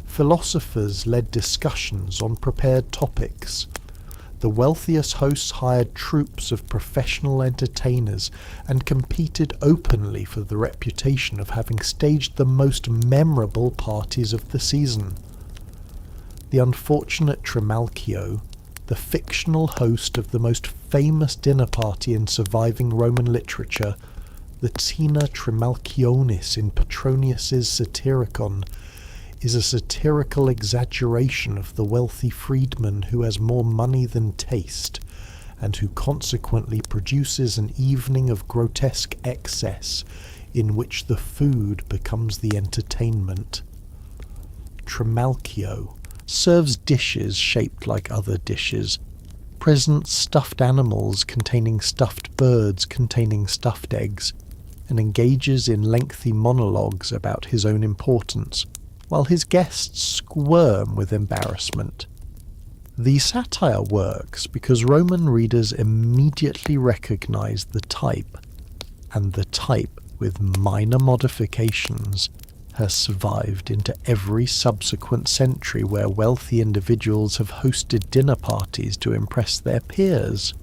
Philosophers led discussions on prepared topics. The wealthiest hosts hired troops of professional entertainers and competed openly for the reputation of having staged the most memorable parties of the season. The unfortunate Trimalchio, the fictional host of the most famous dinner party in surviving Roman literature, the Tina Trimalchionis in Petronius's Satyricon, is a satirical exaggeration of the wealthy freedman who has more money than taste, and who consequently produces an evening of grotesque excess in which the food becomes the entertainment. Trimalchio serves dishes shaped like other dishes, presents stuffed animals containing stuffed birds containing stuffed eggs, and engages in lengthy monologues about his own importance, while his guests squirm with embarrassment. The satire works because Roman readers immediately recognize the type, and the type, with minor modifications, has survived into every subsequent century where wealthy individuals have hosted dinner parties to impress their peers.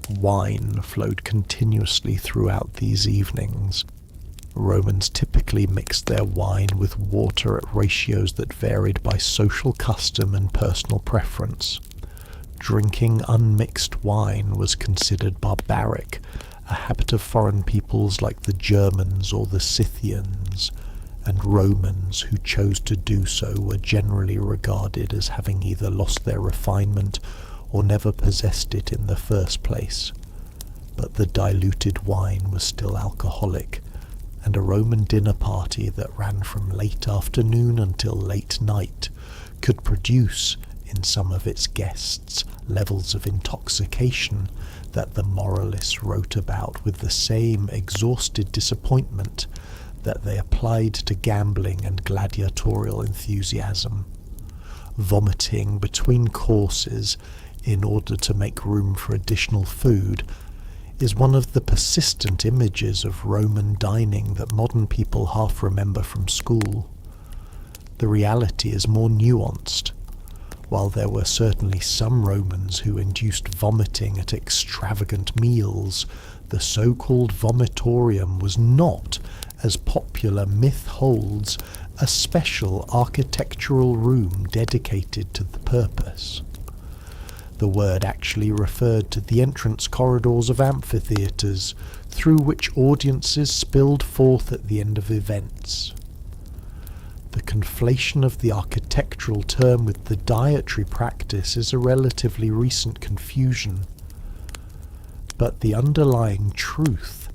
Wine flowed continuously throughout these evenings. Romans typically mixed their wine with water at ratios that varied by social custom and personal preference. Drinking unmixed wine was considered barbaric, a habit of foreign peoples like the Germans or the Scythians, and Romans who chose to do so were generally regarded as having either lost their refinement or never possessed it in the first place. But the diluted wine was still alcoholic, and a Roman dinner party that ran from late afternoon until late night could produce in some of its guests levels of intoxication that the moralists wrote about with the same exhausted disappointment that they applied to gambling and gladiatorial enthusiasm. Vomiting between courses in order to make room for additional food is one of the persistent images of Roman dining that modern people half remember from school. The reality is more nuanced. While there were certainly some Romans who induced vomiting at extravagant meals, the so-called vomitorium was not, as popular myth holds, a special architectural room dedicated to the purpose. The word actually referred to the entrance corridors of amphitheatres, through which audiences spilled forth at the end of events. The conflation of the architectural term with the dietary practice is a relatively recent confusion, but the underlying truth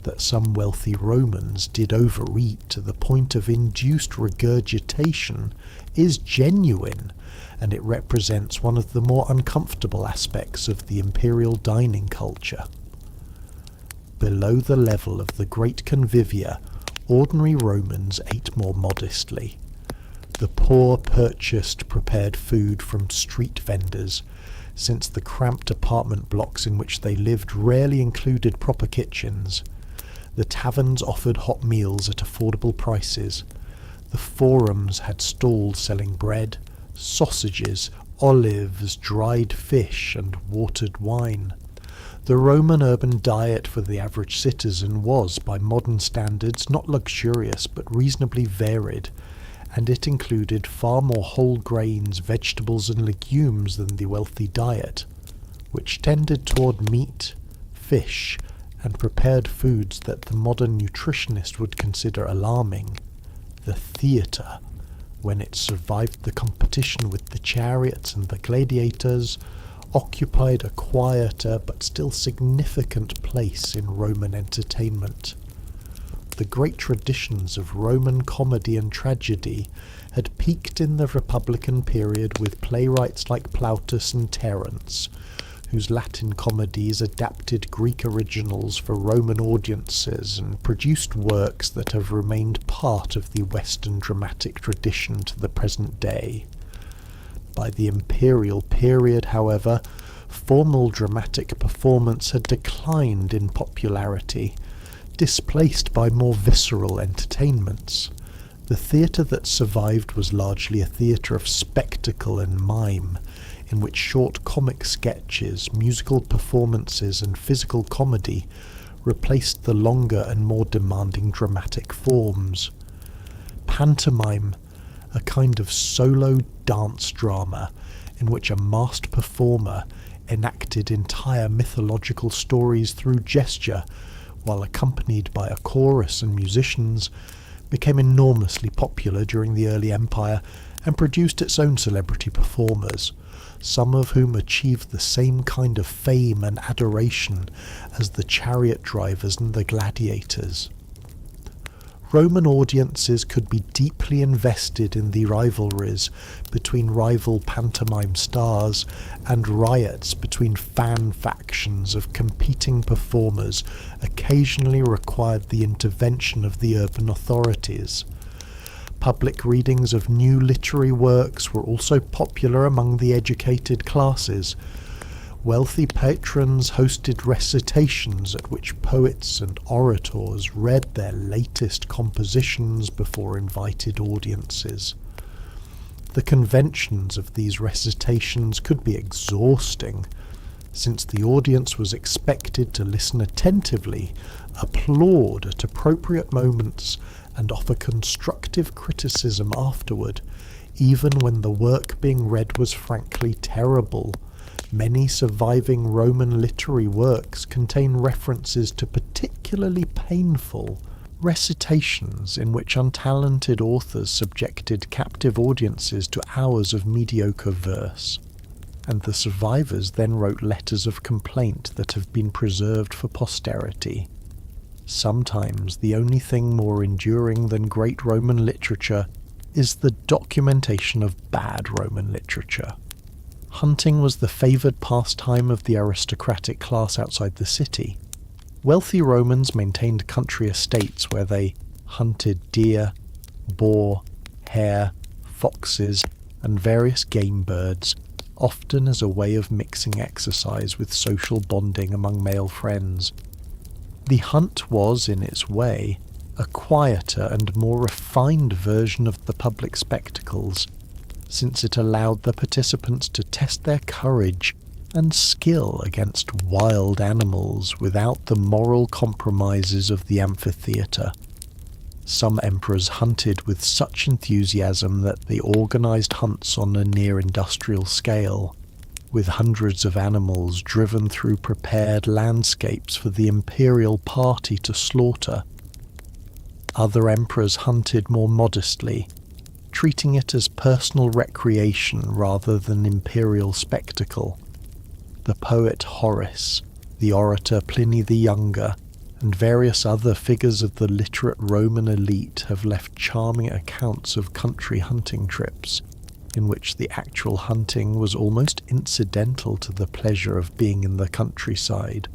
that some wealthy Romans did overeat to the point of induced regurgitation is genuine, and it represents one of the more uncomfortable aspects of the imperial dining culture. Below the level of the great convivia, ordinary Romans ate more modestly. The poor purchased prepared food from street vendors, since the cramped apartment blocks in which they lived rarely included proper kitchens. The taverns offered hot meals at affordable prices. The forums had stalls selling bread, sausages, olives, dried fish, and watered wine. The Roman urban diet for the average citizen was, by modern standards, not luxurious but reasonably varied, and it included far more whole grains, vegetables, and legumes than the wealthy diet, which tended toward meat, fish, and prepared foods that the modern nutritionist would consider alarming. The theatre, when it survived the competition with the chariots and the gladiators, occupied a quieter but still significant place in Roman entertainment. The great traditions of Roman comedy and tragedy had peaked in the Republican period with playwrights like Plautus and Terence, whose Latin comedies adapted Greek originals for Roman audiences and produced works that have remained part of the Western dramatic tradition to the present day. By the imperial period, however, formal dramatic performance had declined in popularity, displaced by more visceral entertainments. The theatre that survived was largely a theatre of spectacle and mime, in which short comic sketches, musical performances, and physical comedy replaced the longer and more demanding dramatic forms. Pantomime, a kind of solo dance drama in which a masked performer enacted entire mythological stories through gesture while accompanied by a chorus and musicians, became enormously popular during the early empire and produced its own celebrity performers, some of whom achieved the same kind of fame and adoration as the chariot drivers and the gladiators. Roman audiences could be deeply invested in the rivalries between rival pantomime stars and riots between fan factions of competing performers occasionally required the intervention of the urban authorities. Public readings of new literary works were also popular among the educated classes. Wealthy patrons hosted recitations at which poets and orators read their latest compositions before invited audiences. The conventions of these recitations could be exhausting, since the audience was expected to listen attentively, applaud at appropriate moments, and offer constructive criticism afterward, even when the work being read was frankly terrible. Many surviving Roman literary works contain references to particularly painful recitations in which untalented authors subjected captive audiences to hours of mediocre verse, and the survivors then wrote letters of complaint that have been preserved for posterity. Sometimes the only thing more enduring than great Roman literature is the documentation of bad Roman literature. Hunting was the favoured pastime of the aristocratic class outside the city. Wealthy Romans maintained country estates where they hunted deer, boar, hare, foxes, and various game birds, often as a way of mixing exercise with social bonding among male friends. The hunt was, in its way, a quieter and more refined version of the public spectacles, since it allowed the participants to test their courage and skill against wild animals without the moral compromises of the amphitheatre. Some emperors hunted with such enthusiasm that they organised hunts on a near-industrial scale, with hundreds of animals driven through prepared landscapes for the imperial party to slaughter. Other emperors hunted more modestly, treating it as personal recreation rather than imperial spectacle. The poet Horace, the orator Pliny the Younger, and various other figures of the literate Roman elite have left charming accounts of country hunting trips, in which the actual hunting was almost incidental to the pleasure of being in the countryside,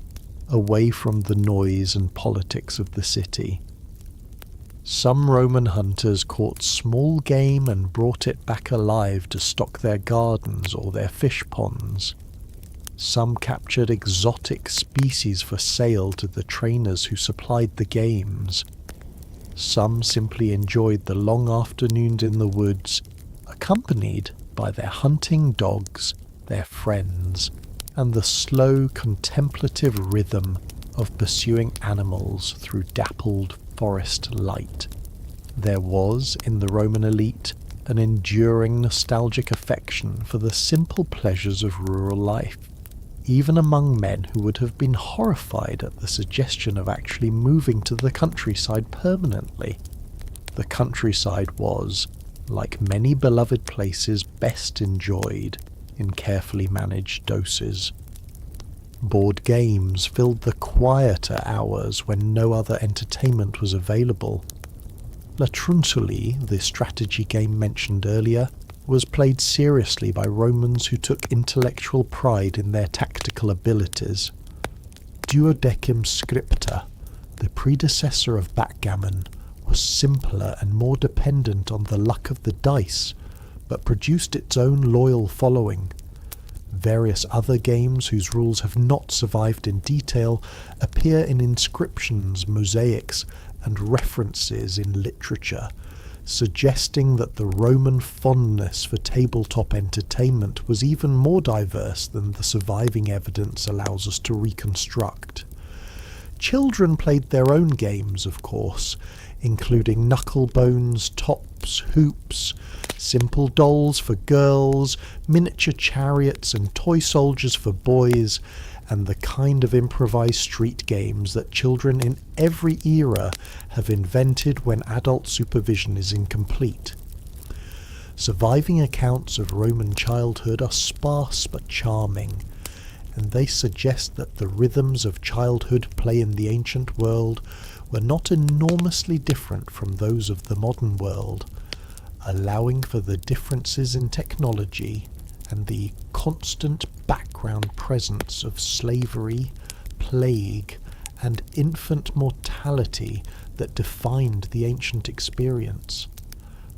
away from the noise and politics of the city. Some Roman hunters caught small game and brought it back alive to stock their gardens or their fish ponds. Some captured exotic species for sale to the trainers who supplied the games. Some simply enjoyed the long afternoons in the woods, accompanied by their hunting dogs, their friends, and the slow contemplative rhythm of pursuing animals through dappled forest light. There was, in the Roman elite, an enduring nostalgic affection for the simple pleasures of rural life, even among men who would have been horrified at the suggestion of actually moving to the countryside permanently. The countryside was, like many beloved places, best enjoyed in carefully managed doses. Board games filled the quieter hours when no other entertainment was available. La Trunsuli, the strategy game mentioned earlier, was played seriously by Romans who took intellectual pride in their tactical abilities. Duodecim Scripta, the predecessor of backgammon, was simpler and more dependent on the luck of the dice, but produced its own loyal following. Various other games whose rules have not survived in detail appear in inscriptions, mosaics, and references in literature, suggesting that the Roman fondness for tabletop entertainment was even more diverse than the surviving evidence allows us to reconstruct. Children played their own games, of course, including knucklebones, tops, hoops, simple dolls for girls, miniature chariots and toy soldiers for boys, and the kind of improvised street games that children in every era have invented when adult supervision is incomplete. Surviving accounts of Roman childhood are sparse but charming, and they suggest that the rhythms of childhood play in the ancient world were not enormously different from those of the modern world, allowing for the differences in technology and the constant background presence of slavery, plague, and infant mortality that defined the ancient experience.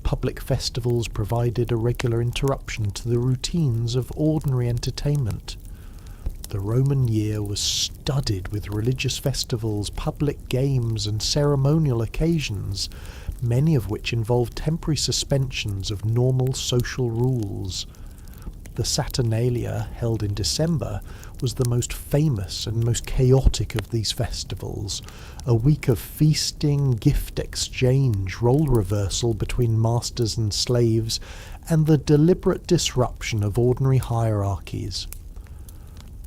Public festivals provided a regular interruption to the routines of ordinary entertainment. The Roman year was studded with religious festivals, public games, and ceremonial occasions, many of which involved temporary suspensions of normal social rules. The Saturnalia, held in December, was the most famous and most chaotic of these festivals, a week of feasting, gift exchange, role reversal between masters and slaves, and the deliberate disruption of ordinary hierarchies.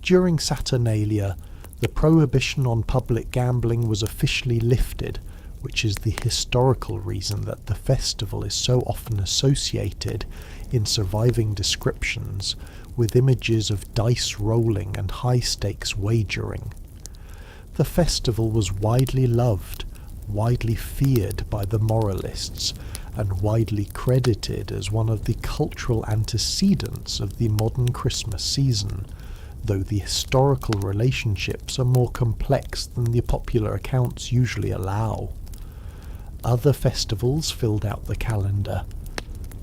During Saturnalia, the prohibition on public gambling was officially lifted, which is the historical reason that the festival is so often associated, in surviving descriptions, with images of dice rolling and high-stakes wagering. The festival was widely loved, widely feared by the moralists, and widely credited as one of the cultural antecedents of the modern Christmas season, though the historical relationships are more complex than the popular accounts usually allow. Other festivals filled out the calendar.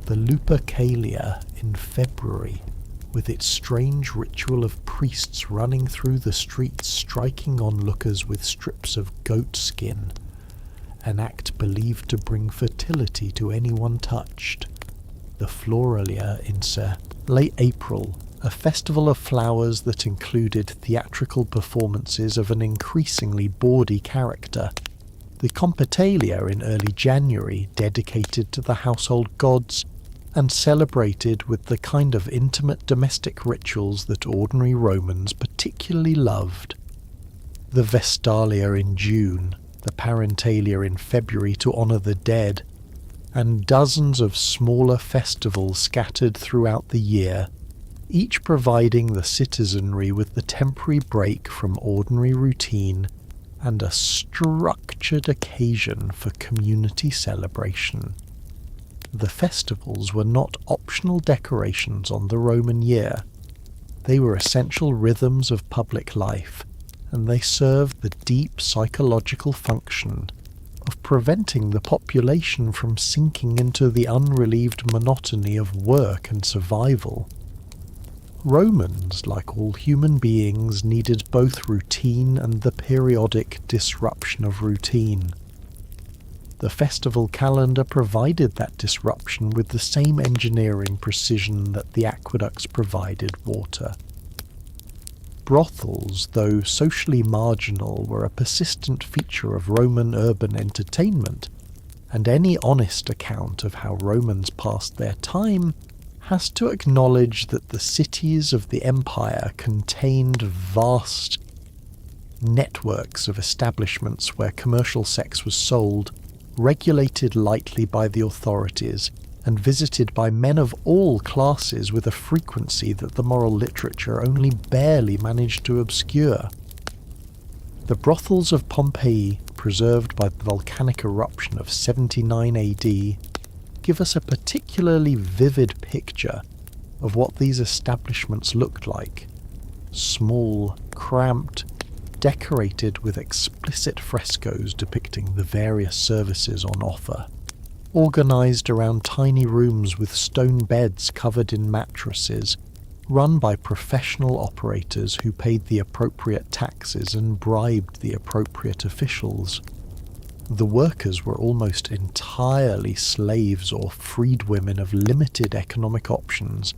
The Lupercalia in February, with its strange ritual of priests running through the streets striking onlookers with strips of goat skin, an act believed to bring fertility to anyone touched. The Floralia in late April, a festival of flowers that included theatrical performances of an increasingly bawdy character. The Compitalia in early January, dedicated to the household gods, and celebrated with the kind of intimate domestic rituals that ordinary Romans particularly loved. The Vestalia in June, the Parentalia in February to honour the dead, and dozens of smaller festivals scattered throughout the year, each providing the citizenry with the temporary break from ordinary routine and a structured occasion for community celebration. The festivals were not optional decorations on the Roman year. They were essential rhythms of public life, and they served the deep psychological function of preventing the population from sinking into the unrelieved monotony of work and survival. Romans, like all human beings, needed both routine and the periodic disruption of routine. The festival calendar provided that disruption with the same engineering precision that the aqueducts provided water. Brothels, though socially marginal, were a persistent feature of Roman urban entertainment, and any honest account of how Romans passed their time has to acknowledge that the cities of the empire contained vast networks of establishments where commercial sex was sold, regulated lightly by the authorities, and visited by men of all classes with a frequency that the moral literature only barely managed to obscure. The brothels of Pompeii, preserved by the volcanic eruption of 79 AD, give us a particularly vivid picture of what these establishments looked like. Small, cramped, decorated with explicit frescoes depicting the various services on offer, organised around tiny rooms with stone beds covered in mattresses, run by professional operators who paid the appropriate taxes and bribed the appropriate officials. The workers were almost entirely slaves or freedwomen of limited economic options,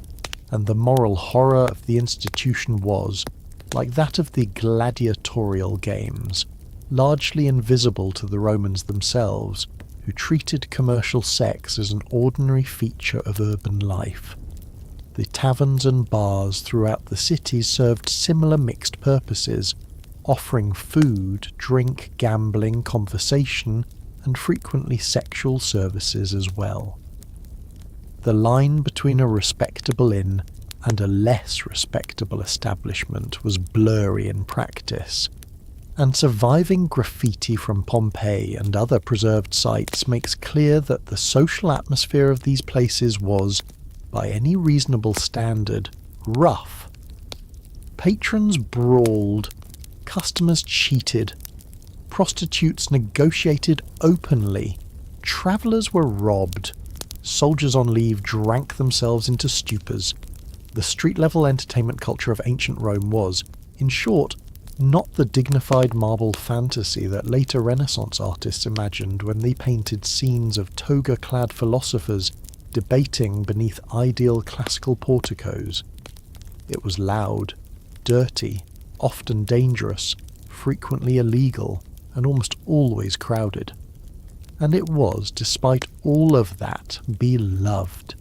and the moral horror of the institution was, like that of the gladiatorial games, largely invisible to the Romans themselves, who treated commercial sex as an ordinary feature of urban life. The taverns and bars throughout the cities served similar mixed purposes, offering food, drink, gambling, conversation, and frequently sexual services as well. The line between a respectable inn and a less respectable establishment was blurry in practice, and surviving graffiti from Pompeii and other preserved sites makes clear that the social atmosphere of these places was, by any reasonable standard, rough. Patrons brawled, customers cheated, prostitutes negotiated openly, travellers were robbed, soldiers on leave drank themselves into stupors. The street-level entertainment culture of ancient Rome was, in short, not the dignified marble fantasy that later Renaissance artists imagined when they painted scenes of toga-clad philosophers debating beneath ideal classical porticos. It was loud, dirty, often dangerous, frequently illegal, and almost always crowded. And it was, despite all of that, beloved.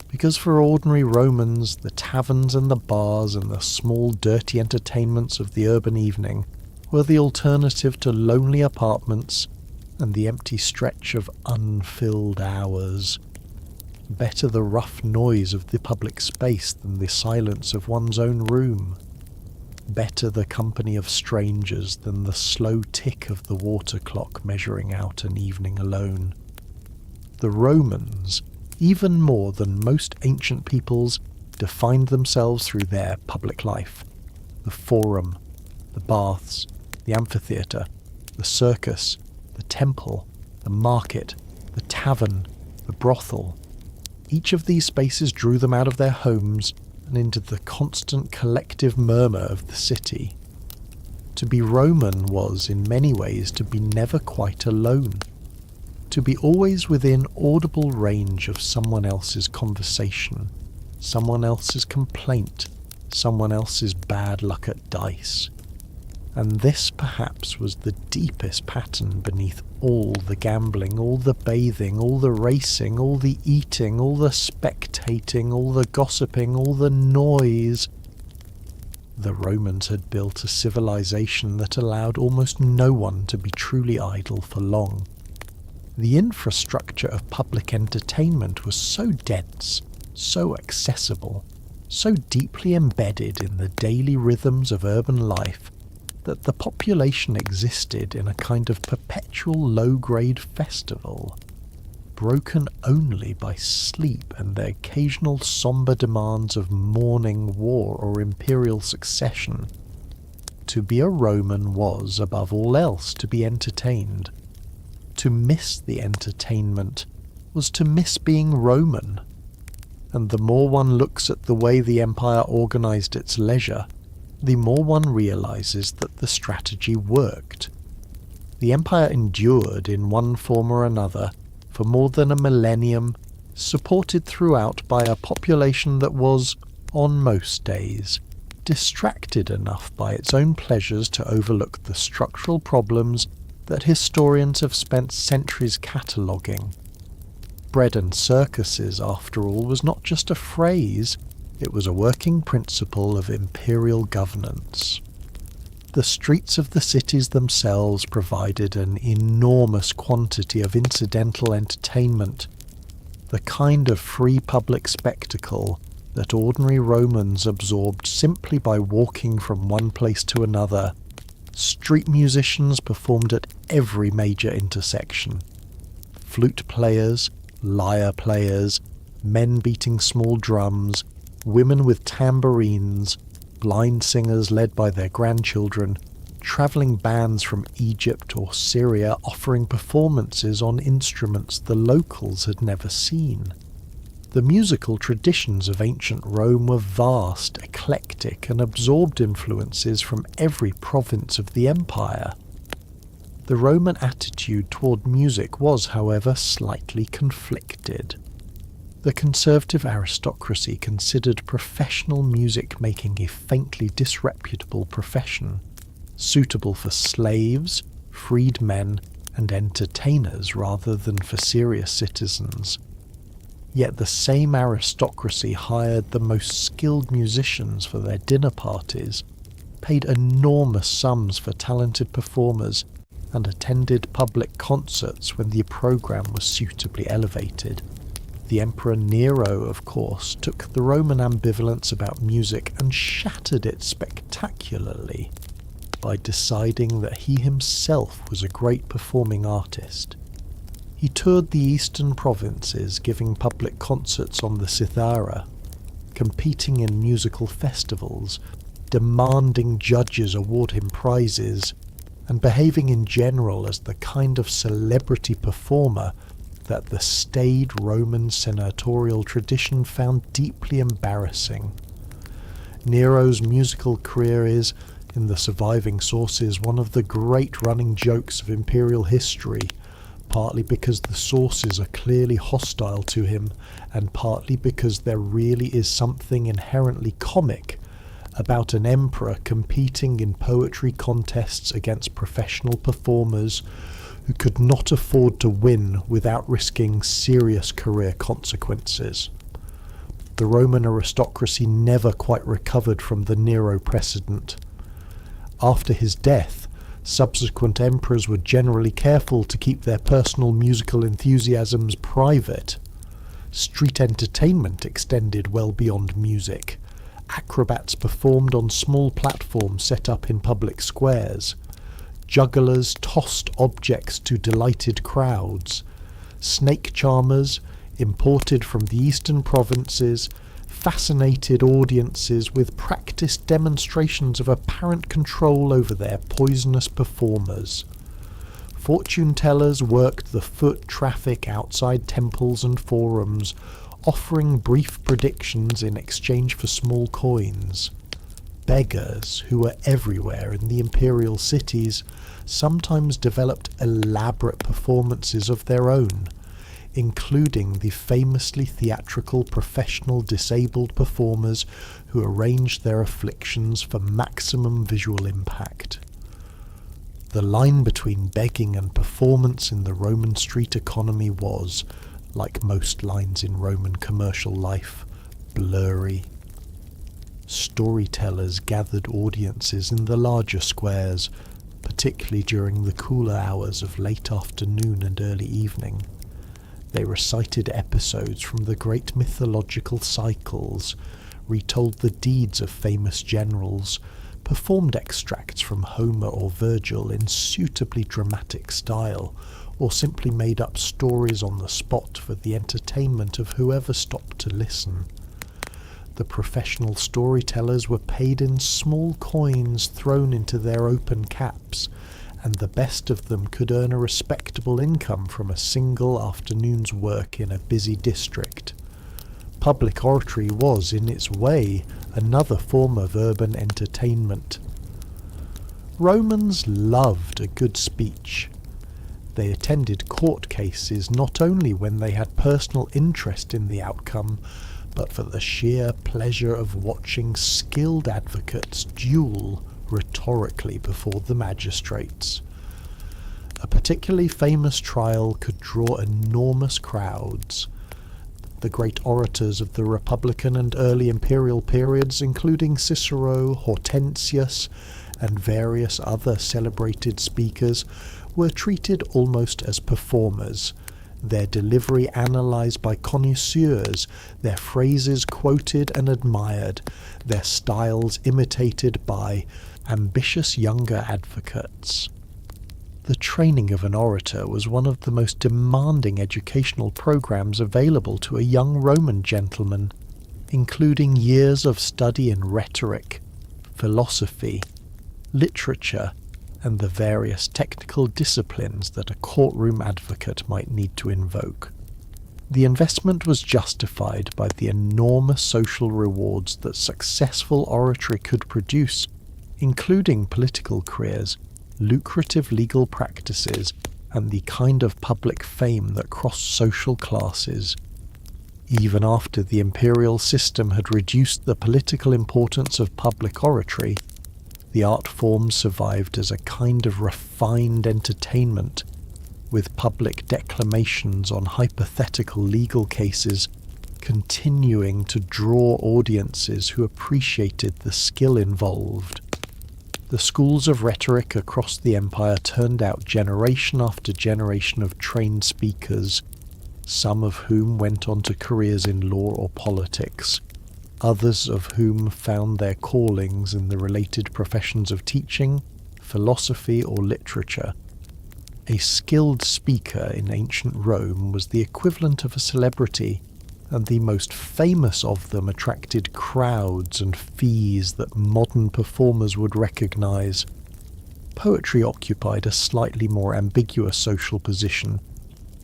Because for ordinary Romans, the taverns and the bars and the small dirty entertainments of the urban evening were the alternative to lonely apartments and the empty stretch of unfilled hours. Better the rough noise of the public space than the silence of one's own room. Better the company of strangers than the slow tick of the water clock measuring out an evening alone. The Romans, even more than most ancient peoples, defined themselves through their public life. The forum, the baths, the amphitheatre, the circus, the temple, the market, the tavern, the brothel. Each of these spaces drew them out of their homes and into the constant collective murmur of the city. To be Roman was, in many ways, to be never quite alone. To be always within audible range of someone else's conversation, someone else's complaint, someone else's bad luck at dice. And this perhaps was the deepest pattern beneath all the gambling, all the bathing, all the racing, all the eating, all the spectating, all the gossiping, all the noise. The Romans had built a civilization that allowed almost no one to be truly idle for long. The infrastructure of public entertainment was so dense, so accessible, so deeply embedded in the daily rhythms of urban life that the population existed in a kind of perpetual low-grade festival, broken only by sleep and the occasional sombre demands of morning, war, or imperial succession. To be a Roman was, above all else, to be entertained. To miss the entertainment was to miss being Roman, and the more one looks at the way the empire organised its leisure, the more one realises that the strategy worked. The empire endured in one form or another for more than a millennium, supported throughout by a population that was, on most days, distracted enough by its own pleasures to overlook the structural problems that historians have spent centuries cataloguing. Bread and circuses, after all, was not just a phrase, it was a working principle of imperial governance. The streets of the cities themselves provided an enormous quantity of incidental entertainment, the kind of free public spectacle that ordinary Romans absorbed simply by walking from one place to another. Street musicians performed at every major intersection. Flute players, lyre players, men beating small drums, women with tambourines, blind singers led by their grandchildren, travelling bands from Egypt or Syria offering performances on instruments the locals had never seen. The musical traditions of ancient Rome were vast, eclectic, and absorbed influences from every province of the empire. The Roman attitude toward music was, however, slightly conflicted. The conservative aristocracy considered professional music-making a faintly disreputable profession, suitable for slaves, freedmen, and entertainers rather than for serious citizens. Yet the same aristocracy hired the most skilled musicians for their dinner parties, paid enormous sums for talented performers, and attended public concerts when the programme was suitably elevated. The Emperor Nero, of course, took the Roman ambivalence about music and shattered it spectacularly by deciding that he himself was a great performing artist. He toured the eastern provinces, giving public concerts on the cithara, competing in musical festivals, demanding judges award him prizes, and behaving in general as the kind of celebrity performer that the staid Roman senatorial tradition found deeply embarrassing. Nero's musical career is, in the surviving sources, one of the great running jokes of imperial history, partly because the sources are clearly hostile to him, and partly because there really is something inherently comic about an emperor competing in poetry contests against professional performers who could not afford to win without risking serious career consequences. The Roman aristocracy never quite recovered from the Nero precedent. After his death, subsequent emperors were generally careful to keep their personal musical enthusiasms private. Street entertainment extended well beyond music. Acrobats performed on small platforms set up in public squares. Jugglers tossed objects to delighted crowds. Snake charmers, imported from the eastern provinces, fascinated audiences with practiced demonstrations of apparent control over their poisonous performers. Fortune tellers worked the foot traffic outside temples and forums, offering brief predictions in exchange for small coins. Beggars, who were everywhere in the imperial cities, sometimes developed elaborate performances of their own, including the famously theatrical professional disabled performers who arranged their afflictions for maximum visual impact. The line between begging and performance in the Roman street economy was, like most lines in Roman commercial life, blurry. Storytellers gathered audiences in the larger squares, particularly during the cooler hours of late afternoon and early evening. They recited episodes from the great mythological cycles, retold the deeds of famous generals, performed extracts from Homer or Virgil in suitably dramatic style, or simply made up stories on the spot for the entertainment of whoever stopped to listen. The professional storytellers were paid in small coins thrown into their open caps, and the best of them could earn a respectable income from a single afternoon's work in a busy district. Public oratory was, in its way, another form of urban entertainment. Romans loved a good speech. They attended court cases not only when they had personal interest in the outcome, but for the sheer pleasure of watching skilled advocates duel rhetorically before the magistrates. A particularly famous trial could draw enormous crowds. The great orators of the Republican and early imperial periods, including Cicero, Hortensius, and various other celebrated speakers, were treated almost as performers, their delivery analysed by connoisseurs, their phrases quoted and admired, their styles imitated by ambitious younger advocates. The training of an orator was one of the most demanding educational programs available to a young Roman gentleman, including years of study in rhetoric, philosophy, literature, and the various technical disciplines that a courtroom advocate might need to invoke. The investment was justified by the enormous social rewards that successful oratory could produce, including political careers, lucrative legal practices, and the kind of public fame that crossed social classes. Even after the imperial system had reduced the political importance of public oratory, the art form survived as a kind of refined entertainment, with public declamations on hypothetical legal cases continuing to draw audiences who appreciated the skill involved. The schools of rhetoric across the empire turned out generation after generation of trained speakers, some of whom went on to careers in law or politics, others of whom found their callings in the related professions of teaching, philosophy, or literature. A skilled speaker in ancient Rome was the equivalent of a celebrity, and the most famous of them attracted crowds and fees that modern performers would recognize. Poetry occupied a slightly more ambiguous social position.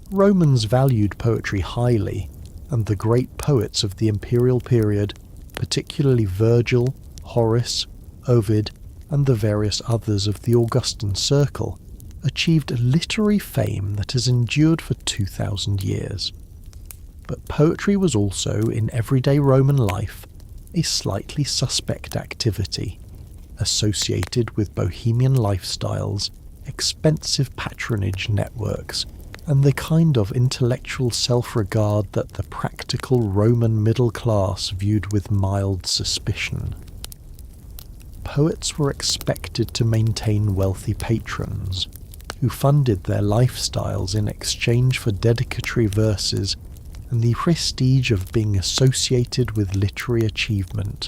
Romans valued poetry highly, and the great poets of the imperial period, particularly Virgil, Horace, Ovid, and the various others of the Augustan circle, achieved literary fame that has endured for 2,000 years. But poetry was also, in everyday Roman life, a slightly suspect activity, associated with bohemian lifestyles, expensive patronage networks, and the kind of intellectual self-regard that the practical Roman middle class viewed with mild suspicion. Poets were expected to maintain wealthy patrons, who funded their lifestyles in exchange for dedicatory verses and the prestige of being associated with literary achievement.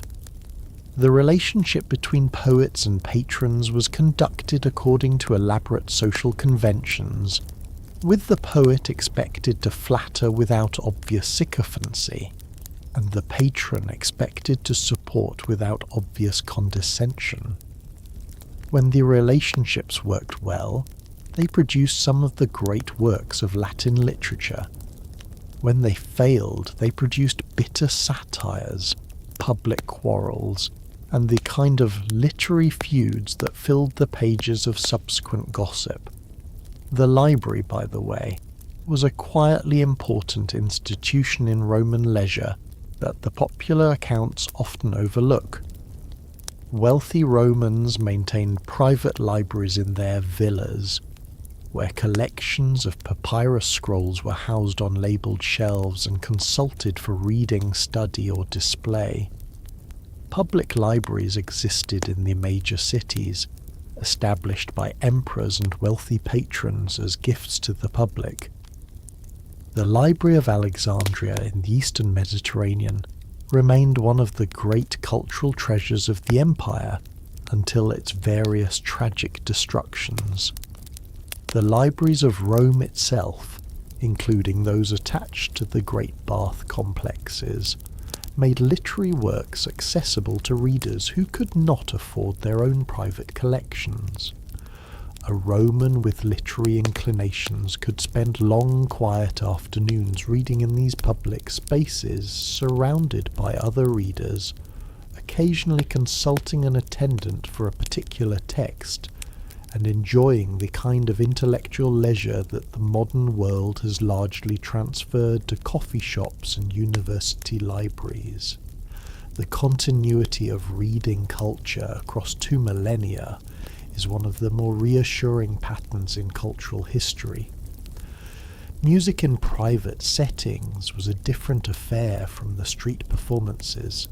The relationship between poets and patrons was conducted according to elaborate social conventions, with the poet expected to flatter without obvious sycophancy, and the patron expected to support without obvious condescension. When the relationships worked well, they produced some of the great works of Latin literature. When they failed, they produced bitter satires, public quarrels, and the kind of literary feuds that filled the pages of subsequent gossip. The library, by the way, was a quietly important institution in Roman leisure that the popular accounts often overlook. Wealthy Romans maintained private libraries in their villas, where collections of papyrus scrolls were housed on labelled shelves and consulted for reading, study, or display. Public libraries existed in the major cities, established by emperors and wealthy patrons as gifts to the public. The Library of Alexandria in the eastern Mediterranean remained one of the great cultural treasures of the empire until its various tragic destructions. The libraries of Rome itself, including those attached to the great bath complexes, made literary works accessible to readers who could not afford their own private collections. A Roman with literary inclinations could spend long, quiet afternoons reading in these public spaces, surrounded by other readers, occasionally consulting an attendant for a particular text, and enjoying the kind of intellectual leisure that the modern world has largely transferred to coffee shops and university libraries. The continuity of reading culture across 2 millennia is one of the more reassuring patterns in cultural history. Music in private settings was a different affair from the street performances.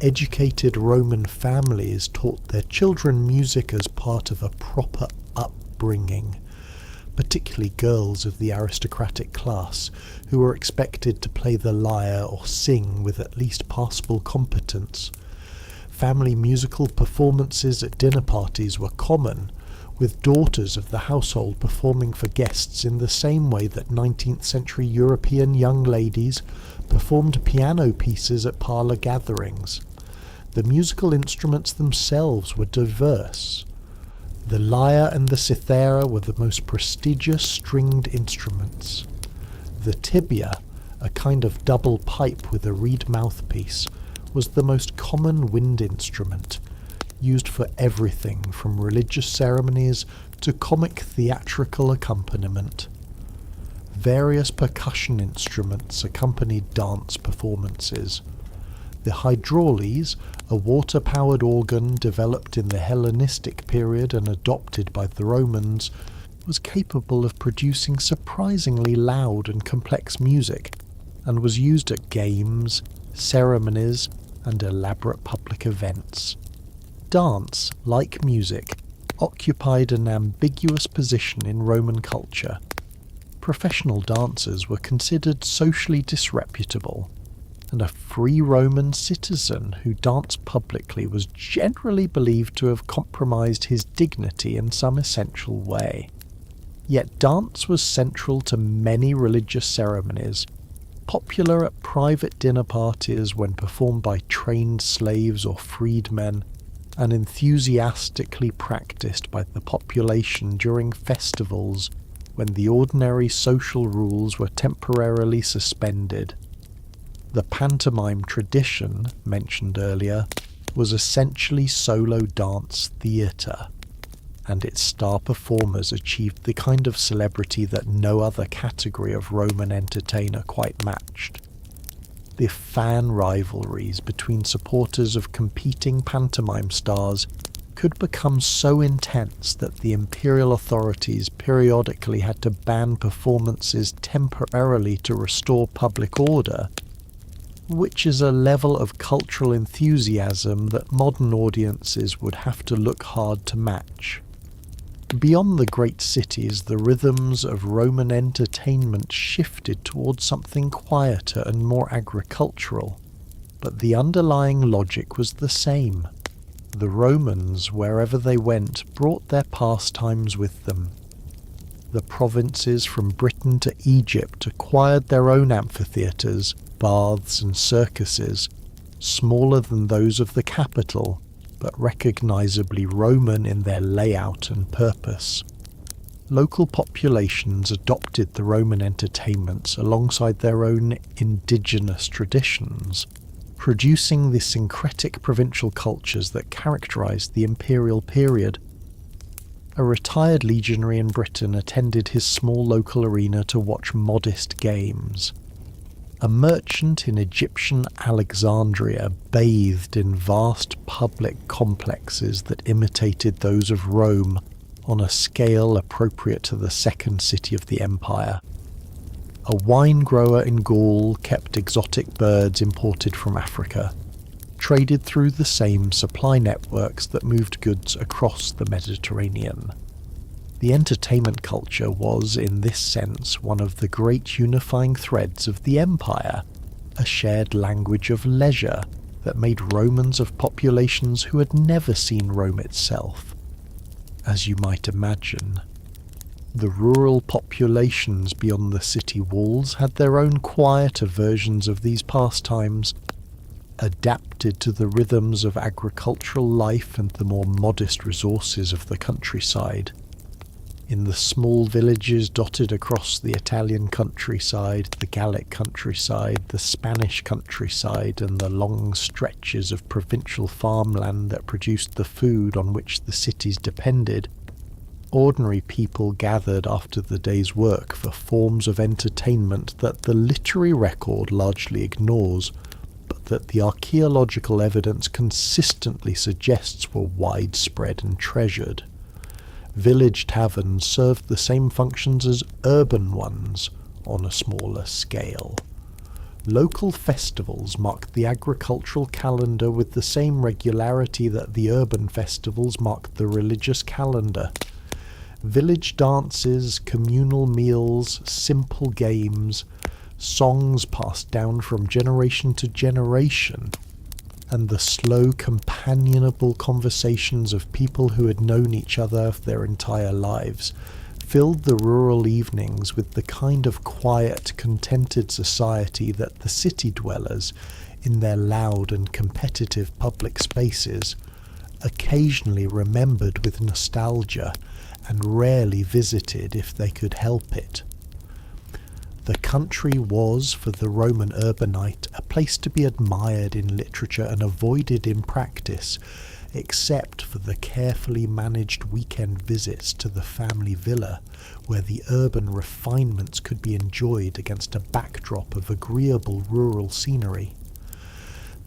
Educated Roman families taught their children music as part of a proper upbringing, particularly girls of the aristocratic class, who were expected to play the lyre or sing with at least passable competence. Family musical performances at dinner parties were common, with daughters of the household performing for guests in the same way that 19th century European young ladies performed piano pieces at parlour gatherings. The musical instruments themselves were diverse. The lyre and the cithara were the most prestigious stringed instruments. The tibia, a kind of double pipe with a reed mouthpiece, was the most common wind instrument, used for everything from religious ceremonies to comic theatrical accompaniment. Various percussion instruments accompanied dance performances. The hydraules, a water-powered organ developed in the Hellenistic period and adopted by the Romans, was capable of producing surprisingly loud and complex music, and was used at games, ceremonies, and elaborate public events. Dance, like music, occupied an ambiguous position in Roman culture. Professional dancers were considered socially disreputable, and a free Roman citizen who danced publicly was generally believed to have compromised his dignity in some essential way. Yet dance was central to many religious ceremonies, popular at private dinner parties when performed by trained slaves or freedmen, and enthusiastically practiced by the population during festivals when the ordinary social rules were temporarily suspended. The pantomime tradition, mentioned earlier, was essentially solo dance theatre, and its star performers achieved the kind of celebrity that no other category of Roman entertainer quite matched. The fan rivalries between supporters of competing pantomime stars could become so intense that the imperial authorities periodically had to ban performances temporarily to restore public order, which is a level of cultural enthusiasm that modern audiences would have to look hard to match. Beyond the great cities, the rhythms of Roman entertainment shifted towards something quieter and more agricultural, but the underlying logic was the same. The Romans, wherever they went, brought their pastimes with them. The provinces from Britain to Egypt acquired their own amphitheatres, baths and circuses, smaller than those of the capital, but recognisably Roman in their layout and purpose. Local populations adopted the Roman entertainments alongside their own indigenous traditions, producing the syncretic provincial cultures that characterised the imperial period. A retired legionary in Britain attended his small local arena to watch modest games. A merchant in Egyptian Alexandria bathed in vast public complexes that imitated those of Rome on a scale appropriate to the second city of the empire. A wine grower in Gaul kept exotic birds imported from Africa, traded through the same supply networks that moved goods across the Mediterranean. The entertainment culture was, in this sense, one of the great unifying threads of the empire, a shared language of leisure that made Romans of populations who had never seen Rome itself. As you might imagine, the rural populations beyond the city walls had their own quieter versions of these pastimes, adapted to the rhythms of agricultural life and the more modest resources of the countryside. In the small villages dotted across the Italian countryside, the Gallic countryside, the Spanish countryside, and the long stretches of provincial farmland that produced the food on which the cities depended, ordinary people gathered after the day's work for forms of entertainment that the literary record largely ignores, but that the archaeological evidence consistently suggests were widespread and treasured. Village taverns served the same functions as urban ones, on a smaller scale. Local festivals marked the agricultural calendar with the same regularity that the urban festivals marked the religious calendar. Village dances, communal meals, simple games, songs passed down from generation to generation, and the slow, companionable conversations of people who had known each other their entire lives filled the rural evenings with the kind of quiet, contented society that the city dwellers, in their loud and competitive public spaces, occasionally remembered with nostalgia and rarely visited if they could help it. The country was, for the Roman urbanite, a place to be admired in literature and avoided in practice, except for the carefully managed weekend visits to the family villa, where the urban refinements could be enjoyed against a backdrop of agreeable rural scenery.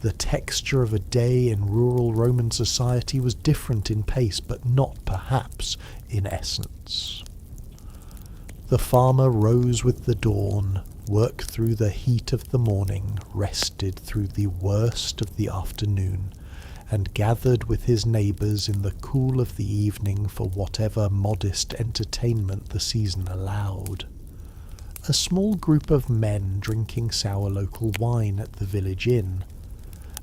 The texture of a day in rural Roman society was different in pace, but not perhaps in essence. The farmer rose with the dawn, worked through the heat of the morning, rested through the worst of the afternoon, and gathered with his neighbours in the cool of the evening for whatever modest entertainment the season allowed. A small group of men drinking sour local wine at the village inn.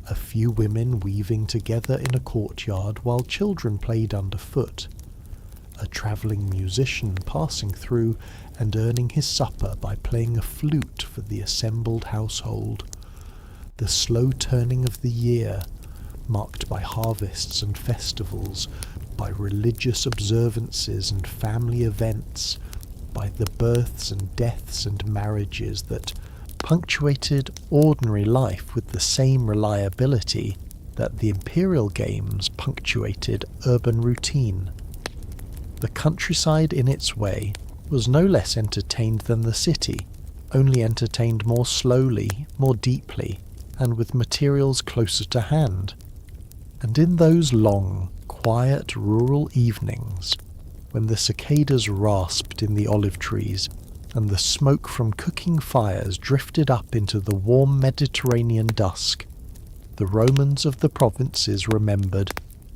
A few women weaving together in a courtyard while children played underfoot. A travelling musician passing through and earning his supper by playing a flute for the assembled household. The slow turning of the year, marked by harvests and festivals, by religious observances and family events, by the births and deaths and marriages that punctuated ordinary life with the same reliability that the imperial games punctuated urban routine. The countryside in its way was no less entertained than the city, only entertained more slowly, more deeply, and with materials closer to hand. And in those long, quiet rural evenings, when the cicadas rasped in the olive trees, and the smoke from cooking fires drifted up into the warm Mediterranean dusk, the Romans of the provinces remembered,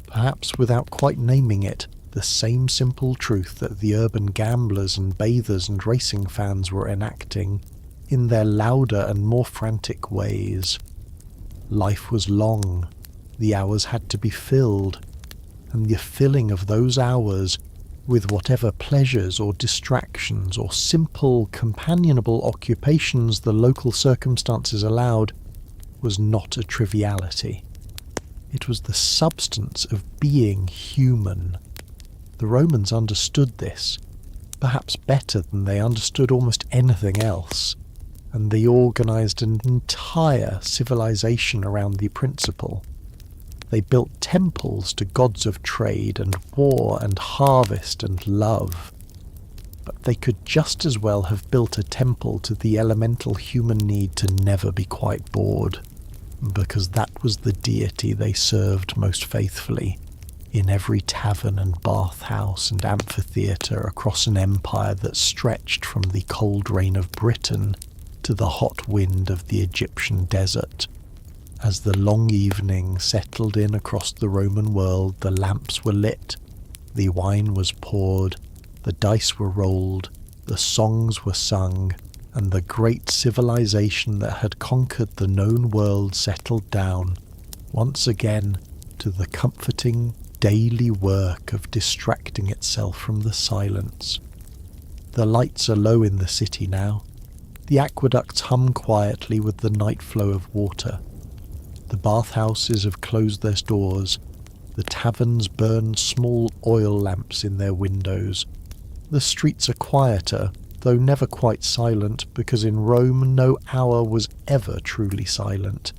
perhaps without quite naming it, the same simple truth that the urban gamblers and bathers and racing fans were enacting, in their louder and more frantic ways. Life was long. The hours had to be filled, and the filling of those hours with whatever pleasures or distractions or simple, companionable occupations the local circumstances allowed was not a triviality. It was the substance of being human. The Romans understood this, perhaps better than they understood almost anything else, and they organised an entire civilization around the principle. They built temples to gods of trade and war and harvest and love. But they could just as well have built a temple to the elemental human need to never be quite bored, because that was the deity they served most faithfully in every tavern and bathhouse and amphitheatre across an empire that stretched from the cold rain of Britain to the hot wind of the Egyptian desert. As the long evening settled in across the Roman world, the lamps were lit, the wine was poured, the dice were rolled, the songs were sung, and the great civilization that had conquered the known world settled down, once again, to the comforting daily work of distracting itself from the silence. The lights are low in the city now. The aqueducts hum quietly with the night flow of water. The bathhouses have closed their doors. The taverns burn small oil lamps in their windows. The streets are quieter, though never quite silent, because in Rome no hour was ever truly silent.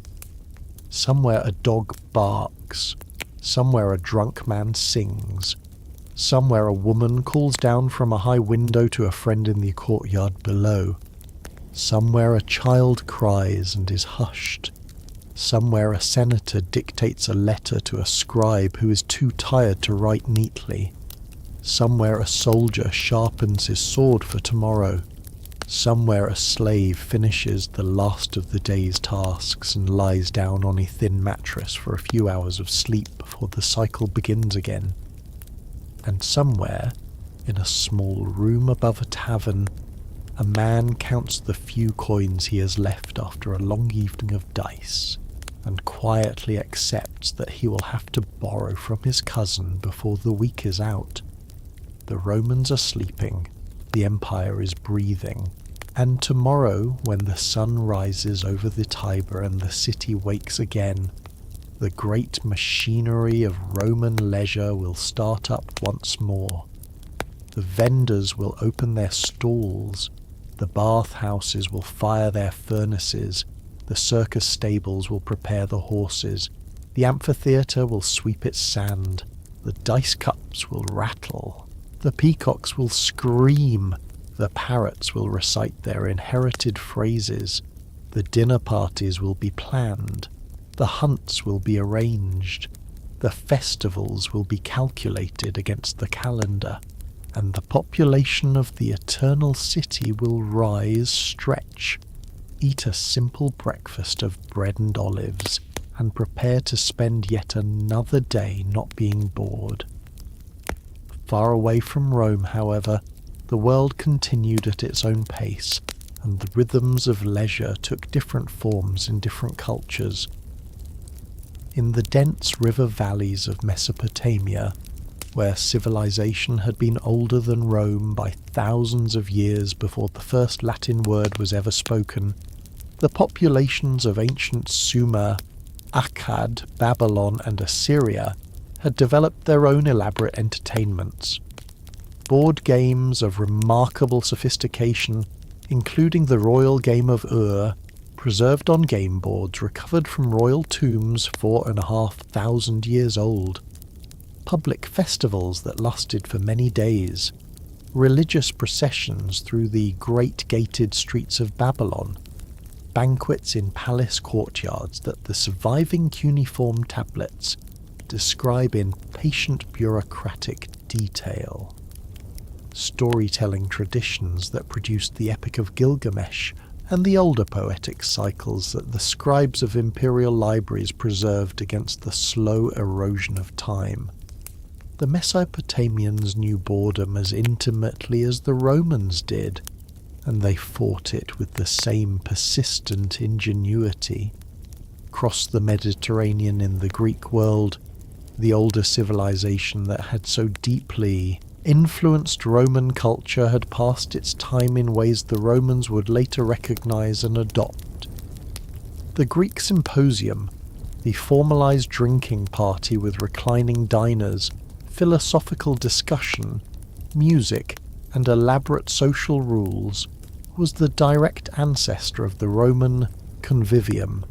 Somewhere a dog barks. Somewhere a drunk man sings. Somewhere a woman calls down from a high window to a friend in the courtyard below. Somewhere a child cries and is hushed. Somewhere a senator dictates a letter to a scribe who is too tired to write neatly. Somewhere a soldier sharpens his sword for tomorrow. Somewhere a slave finishes the last of the day's tasks and lies down on a thin mattress for a few hours of sleep before the cycle begins again. And somewhere, in a small room above a tavern, a man counts the few coins he has left after a long evening of dice, and quietly accepts that he will have to borrow from his cousin before the week is out. The Romans are sleeping, the Empire is breathing, and tomorrow, when the sun rises over the Tiber and the city wakes again, the great machinery of Roman leisure will start up once more. The vendors will open their stalls, the bathhouses will fire their furnaces, the circus stables will prepare the horses, the amphitheatre will sweep its sand, the dice cups will rattle, the peacocks will scream, the parrots will recite their inherited phrases, the dinner parties will be planned, the hunts will be arranged, the festivals will be calculated against the calendar, and the population of the eternal city will rise, stretch, eat a simple breakfast of bread and olives, and prepare to spend yet another day not being bored. Far away from Rome, however, the world continued at its own pace, and the rhythms of leisure took different forms in different cultures. In the dense river valleys of Mesopotamia, where civilization had been older than Rome by thousands of years before the first Latin word was ever spoken, the populations of ancient Sumer, Akkad, Babylon and Assyria had developed their own elaborate entertainments. Board games of remarkable sophistication, including the royal game of Ur, preserved on game boards recovered from royal tombs 4,500 years old, public festivals that lasted for many days, religious processions through the great gated streets of Babylon, banquets in palace courtyards that the surviving cuneiform tablets describe in patient bureaucratic detail, storytelling traditions that produced the Epic of Gilgamesh and the older poetic cycles that the scribes of imperial libraries preserved against the slow erosion of time. The Mesopotamians knew boredom as intimately as the Romans did, and they fought it with the same persistent ingenuity. Across the Mediterranean in the Greek world, the older civilization that had so deeply influenced Roman culture had passed its time in ways the Romans would later recognize and adopt. The Greek symposium, the formalized drinking party with reclining diners, philosophical discussion, music, and elaborate social rules, was the direct ancestor of the Roman convivium,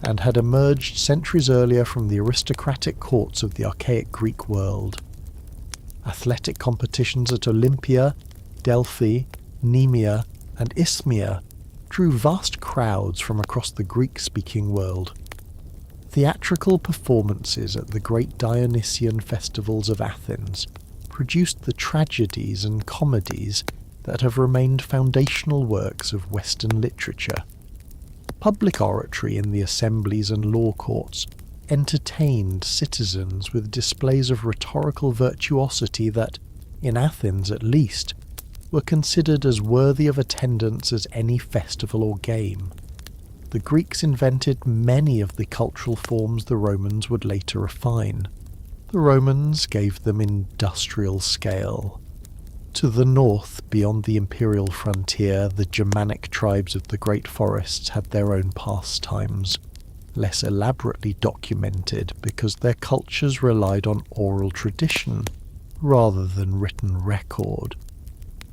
and had emerged centuries earlier from the aristocratic courts of the archaic Greek world. Athletic competitions at Olympia, Delphi, Nemea, and Isthmia drew vast crowds from across the Greek-speaking world. Theatrical performances at the great Dionysian festivals of Athens produced the tragedies and comedies that have remained foundational works of Western literature. Public oratory in the assemblies and law courts entertained citizens with displays of rhetorical virtuosity that, in Athens at least, were considered as worthy of attendance as any festival or game. The Greeks invented many of the cultural forms the Romans would later refine. The Romans gave them industrial scale. To the north, beyond the imperial frontier, the Germanic tribes of the Great Forests had their own pastimes, less elaborately documented because their cultures relied on oral tradition rather than written record.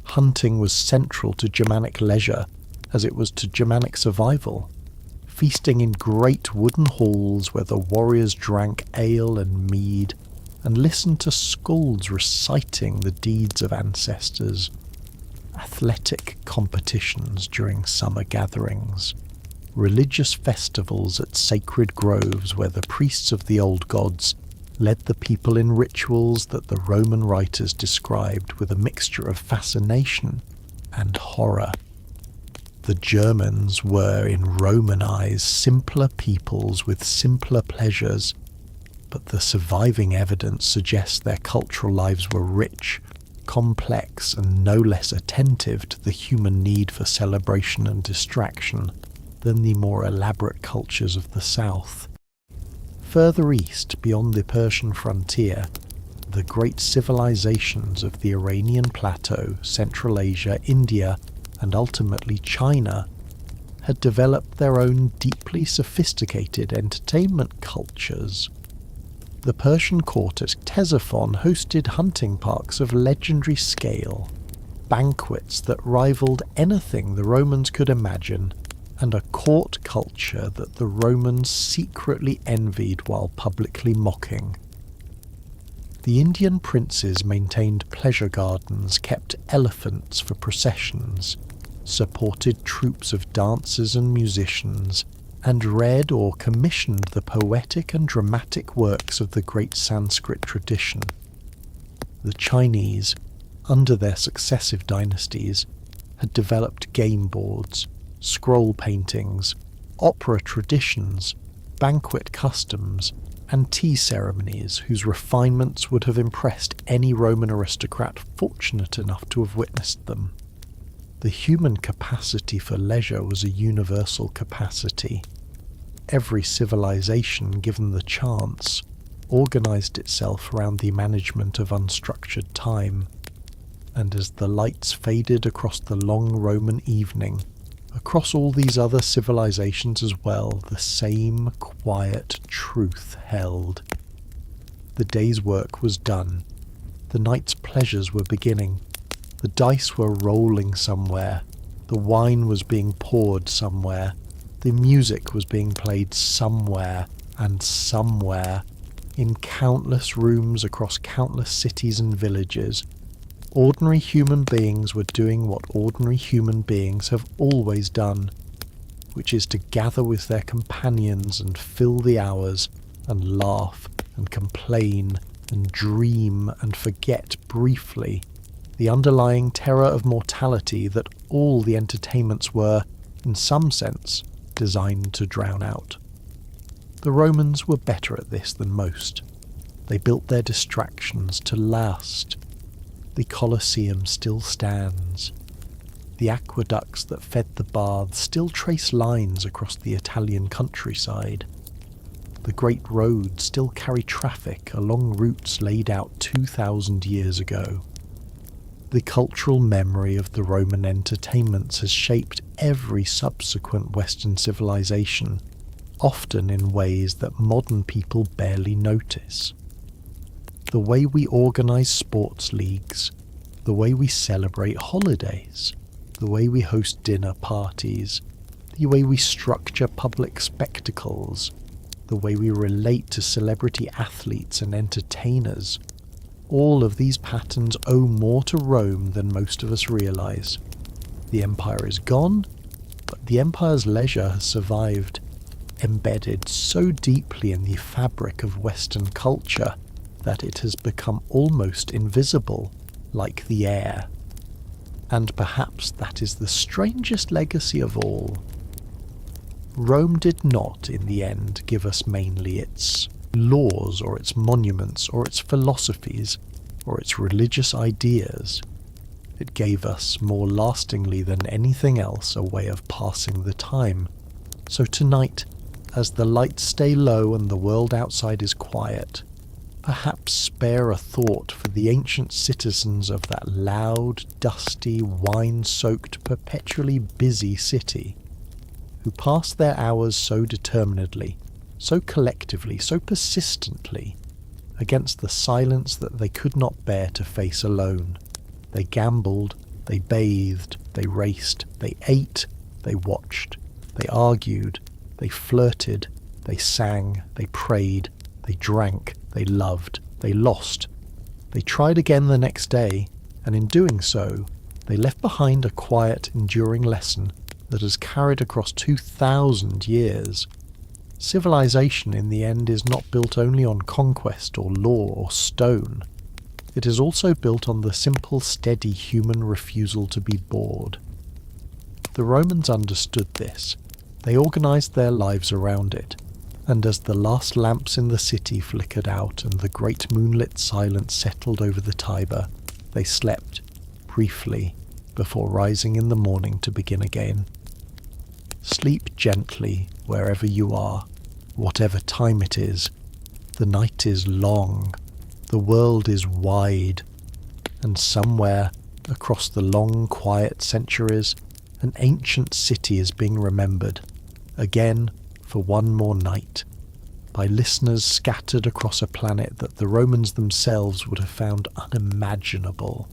Hunting was central to Germanic leisure as it was to Germanic survival. Feasting in great wooden halls where the warriors drank ale and mead, and listened to skalds reciting the deeds of ancestors, athletic competitions during summer gatherings, religious festivals at sacred groves where the priests of the old gods led the people in rituals that the Roman writers described with a mixture of fascination and horror. The Germans were, in Roman eyes, simpler peoples with simpler pleasures, but the surviving evidence suggests their cultural lives were rich, complex, and no less attentive to the human need for celebration and distraction than the more elaborate cultures of the south. Further east, beyond the Persian frontier, the great civilizations of the Iranian plateau, Central Asia, India, and ultimately China had developed their own deeply sophisticated entertainment cultures. The Persian court at Ctesiphon hosted hunting parks of legendary scale, banquets that rivaled anything the Romans could imagine, and a court culture that the Romans secretly envied while publicly mocking. The Indian princes maintained pleasure gardens, kept elephants for processions, supported troops of dancers and musicians, and read or commissioned the poetic and dramatic works of the great Sanskrit tradition. The Chinese, under their successive dynasties, had developed game boards, scroll paintings, opera traditions, banquet customs, and tea ceremonies whose refinements would have impressed any Roman aristocrat fortunate enough to have witnessed them. The human capacity for leisure was a universal capacity. Every civilization, given the chance, organized itself around the management of unstructured time, and as the lights faded across the long Roman evening, across all these other civilizations as well, the same quiet truth held. The day's work was done. The night's pleasures were beginning. The dice were rolling somewhere. The wine was being poured somewhere. The music was being played somewhere, and somewhere, in countless rooms across countless cities and villages, ordinary human beings were doing what ordinary human beings have always done, which is to gather with their companions and fill the hours, and laugh, and complain, and dream, and forget briefly the underlying terror of mortality that all the entertainments were, in some sense, designed to drown out. The Romans were better at this than most. They built their distractions to last. The Colosseum still stands. The aqueducts that fed the baths still trace lines across the Italian countryside. The great roads still carry traffic along routes laid out 2,000 years ago. The cultural memory of the Roman entertainments has shaped every subsequent Western civilization, often in ways that modern people barely notice. The way we organize sports leagues, the way we celebrate holidays, the way we host dinner parties, the way we structure public spectacles, the way we relate to celebrity athletes and entertainers, all of these patterns owe more to Rome than most of us realize. The empire is gone, but the empire's leisure has survived, embedded so deeply in the fabric of Western culture that it has become almost invisible, like the air. And perhaps that is the strangest legacy of all. Rome did not, in the end, give us mainly its laws or its monuments or its philosophies or its religious ideas. It gave us, more lastingly than anything else, a way of passing the time. So tonight, as the lights stay low and the world outside is quiet, perhaps spare a thought for the ancient citizens of that loud, dusty, wine-soaked, perpetually busy city, who passed their hours so determinedly, so collectively, so persistently, against the silence that they could not bear to face alone. They gambled, they bathed, they raced, they ate, they watched, they argued, they flirted, they sang, they prayed, they drank, they loved, They lost. They tried again the next day, and in doing so, they left behind a quiet, enduring lesson that has carried across 2,000 years. Civilization in the end is not built only on conquest or law or stone. It is also built on the simple, steady human refusal to be bored. The Romans understood this. They organized their lives around it, and as the last lamps in the city flickered out and the great moonlit silence settled over the Tiber, they slept, briefly, before rising in the morning to begin again. Sleep gently wherever you are, whatever time it is. The night is long, the world is wide, and somewhere, across the long quiet centuries, an ancient city is being remembered, again for one more night, by listeners scattered across a planet that the Romans themselves would have found unimaginable,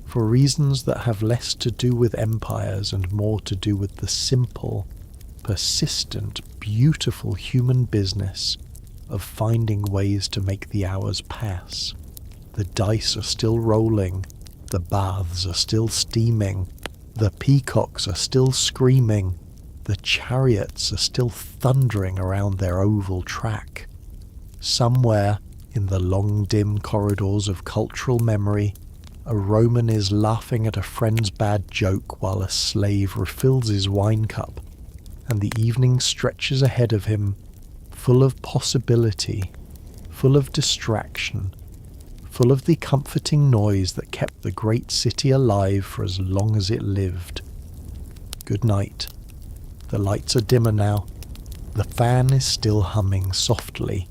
for reasons that have less to do with empires and more to do with the simple, persistent, beautiful human business of finding ways to make the hours pass. The dice are still rolling, the baths are still steaming, the peacocks are still screaming, the chariots are still thundering around their oval track. Somewhere, in the long dim corridors of cultural memory, a Roman is laughing at a friend's bad joke while a slave refills his wine cup, and the evening stretches ahead of him, full of possibility, full of distraction, full of the comforting noise that kept the great city alive for as long as it lived. Good night. The lights are dimmer now. The fan is still humming softly.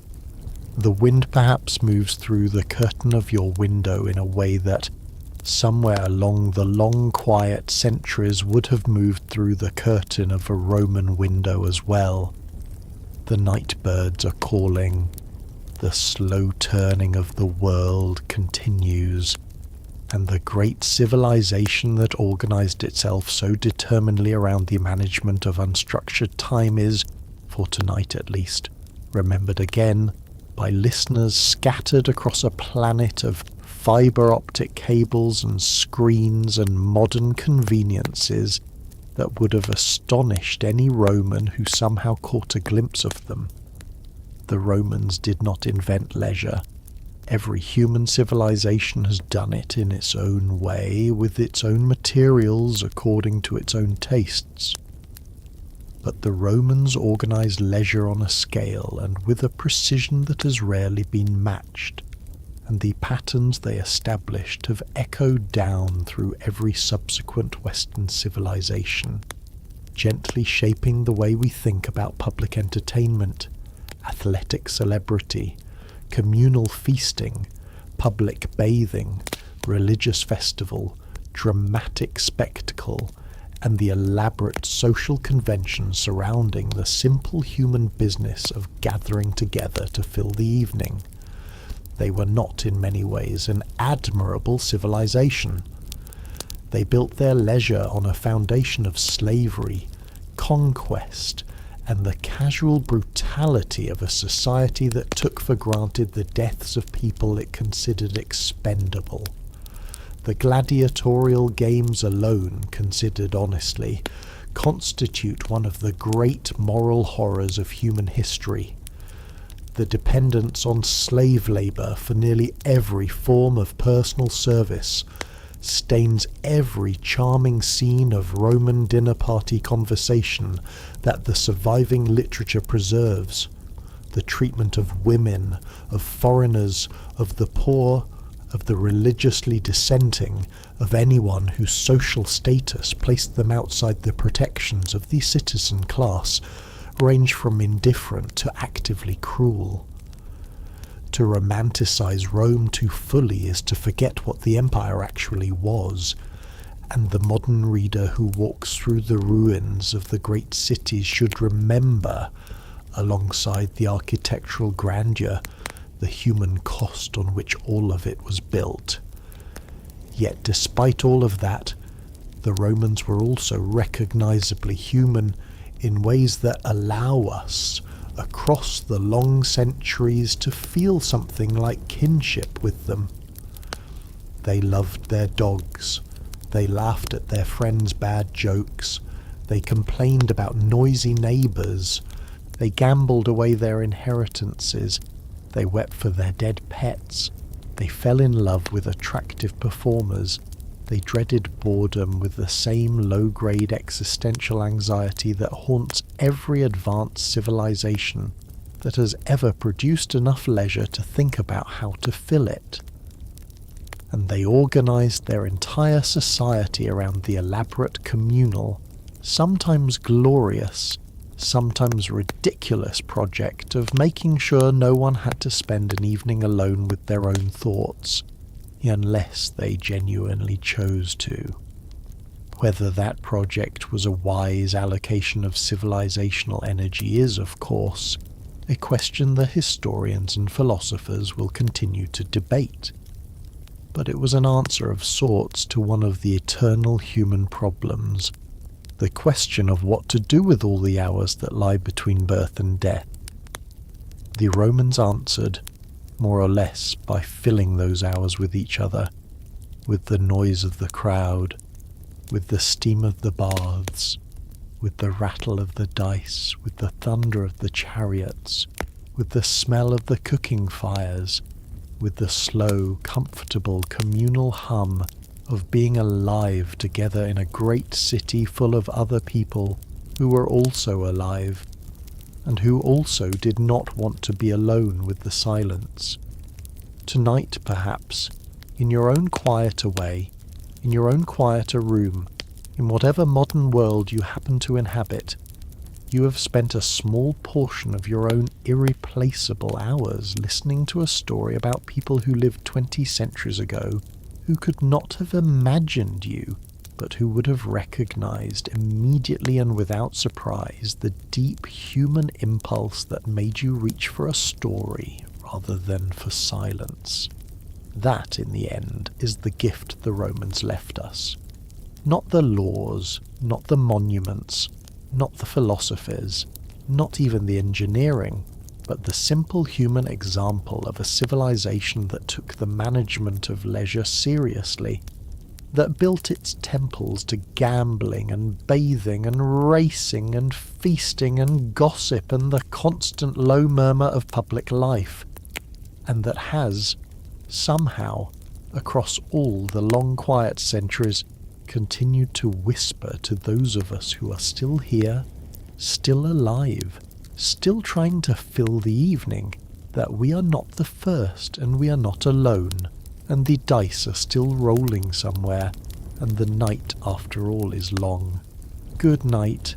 The wind perhaps moves through the curtain of your window in a way that, somewhere along the long quiet centuries, would have moved through the curtain of a Roman window as well. The night birds are calling. The slow turning of the world continues, and the great civilization that organized itself so determinedly around the management of unstructured time is, for tonight at least, remembered again by listeners scattered across a planet of fiber optic cables and screens and modern conveniences that would have astonished any Roman who somehow caught a glimpse of them. The Romans did not invent leisure. Every human civilization has done it in its own way, with its own materials, according to its own tastes. But the Romans organized leisure on a scale and with a precision that has rarely been matched, and the patterns they established have echoed down through every subsequent Western civilization, gently shaping the way we think about public entertainment, athletic celebrity, communal feasting, public bathing, religious festival, dramatic spectacle, and the elaborate social conventions surrounding the simple human business of gathering together to fill the evening. They were not in many ways an admirable civilization. They built their leisure on a foundation of slavery, conquest, and the casual brutality of a society that took for granted the deaths of people it considered expendable. The gladiatorial games alone, considered honestly, constitute one of the great moral horrors of human history. The dependence on slave labour for nearly every form of personal service stains every charming scene of Roman dinner party conversation that the surviving literature preserves. The treatment of women, of foreigners, of the poor, of the religiously dissenting, of anyone whose social status placed them outside the protections of the citizen class, range from indifferent to actively cruel. To romanticize Rome too fully is to forget what the empire actually was, and the modern reader who walks through the ruins of the great cities should remember, alongside the architectural grandeur, the human cost on which all of it was built. Yet despite all of that, the Romans were also recognizably human in ways that allow us, across the long centuries to feel something like kinship with them. They loved their dogs, they laughed at their friends' bad jokes, they complained about noisy neighbours, they gambled away their inheritances, they wept for their dead pets, they fell in love with attractive performers, they dreaded boredom with the same low-grade existential anxiety that haunts every advanced civilization that has ever produced enough leisure to think about how to fill it. And they organised their entire society around the elaborate communal, sometimes glorious, sometimes ridiculous project of making sure no one had to spend an evening alone with their own thoughts, unless they genuinely chose to. Whether that project was a wise allocation of civilizational energy is, of course, a question the historians and philosophers will continue to debate. But it was an answer of sorts to one of the eternal human problems, the question of what to do with all the hours that lie between birth and death. The Romans answered, more or less, by filling those hours with each other, with the noise of the crowd, with the steam of the baths, with the rattle of the dice, with the thunder of the chariots, with the smell of the cooking fires, with the slow, comfortable, communal hum of being alive together in a great city full of other people who were also alive, and who also did not want to be alone with the silence. Tonight, perhaps, in your own quieter way, in your own quieter room, in whatever modern world you happen to inhabit, you have spent a small portion of your own irreplaceable hours listening to a story about people who lived 20 centuries ago, who could not have imagined you, but who would have recognized immediately and without surprise the deep human impulse that made you reach for a story rather than for silence. That, in the end, is the gift the Romans left us. Not the laws, not the monuments, not the philosophies, not even the engineering, but the simple human example of a civilization that took the management of leisure seriously, that built its temples to gambling and bathing and racing and feasting and gossip and the constant low murmur of public life, and that has, somehow, across all the long quiet centuries, continued to whisper to those of us who are still here, still alive, still trying to fill the evening, that we are not the first and we are not alone, and the dice are still rolling somewhere, and the night after all is long. Good night,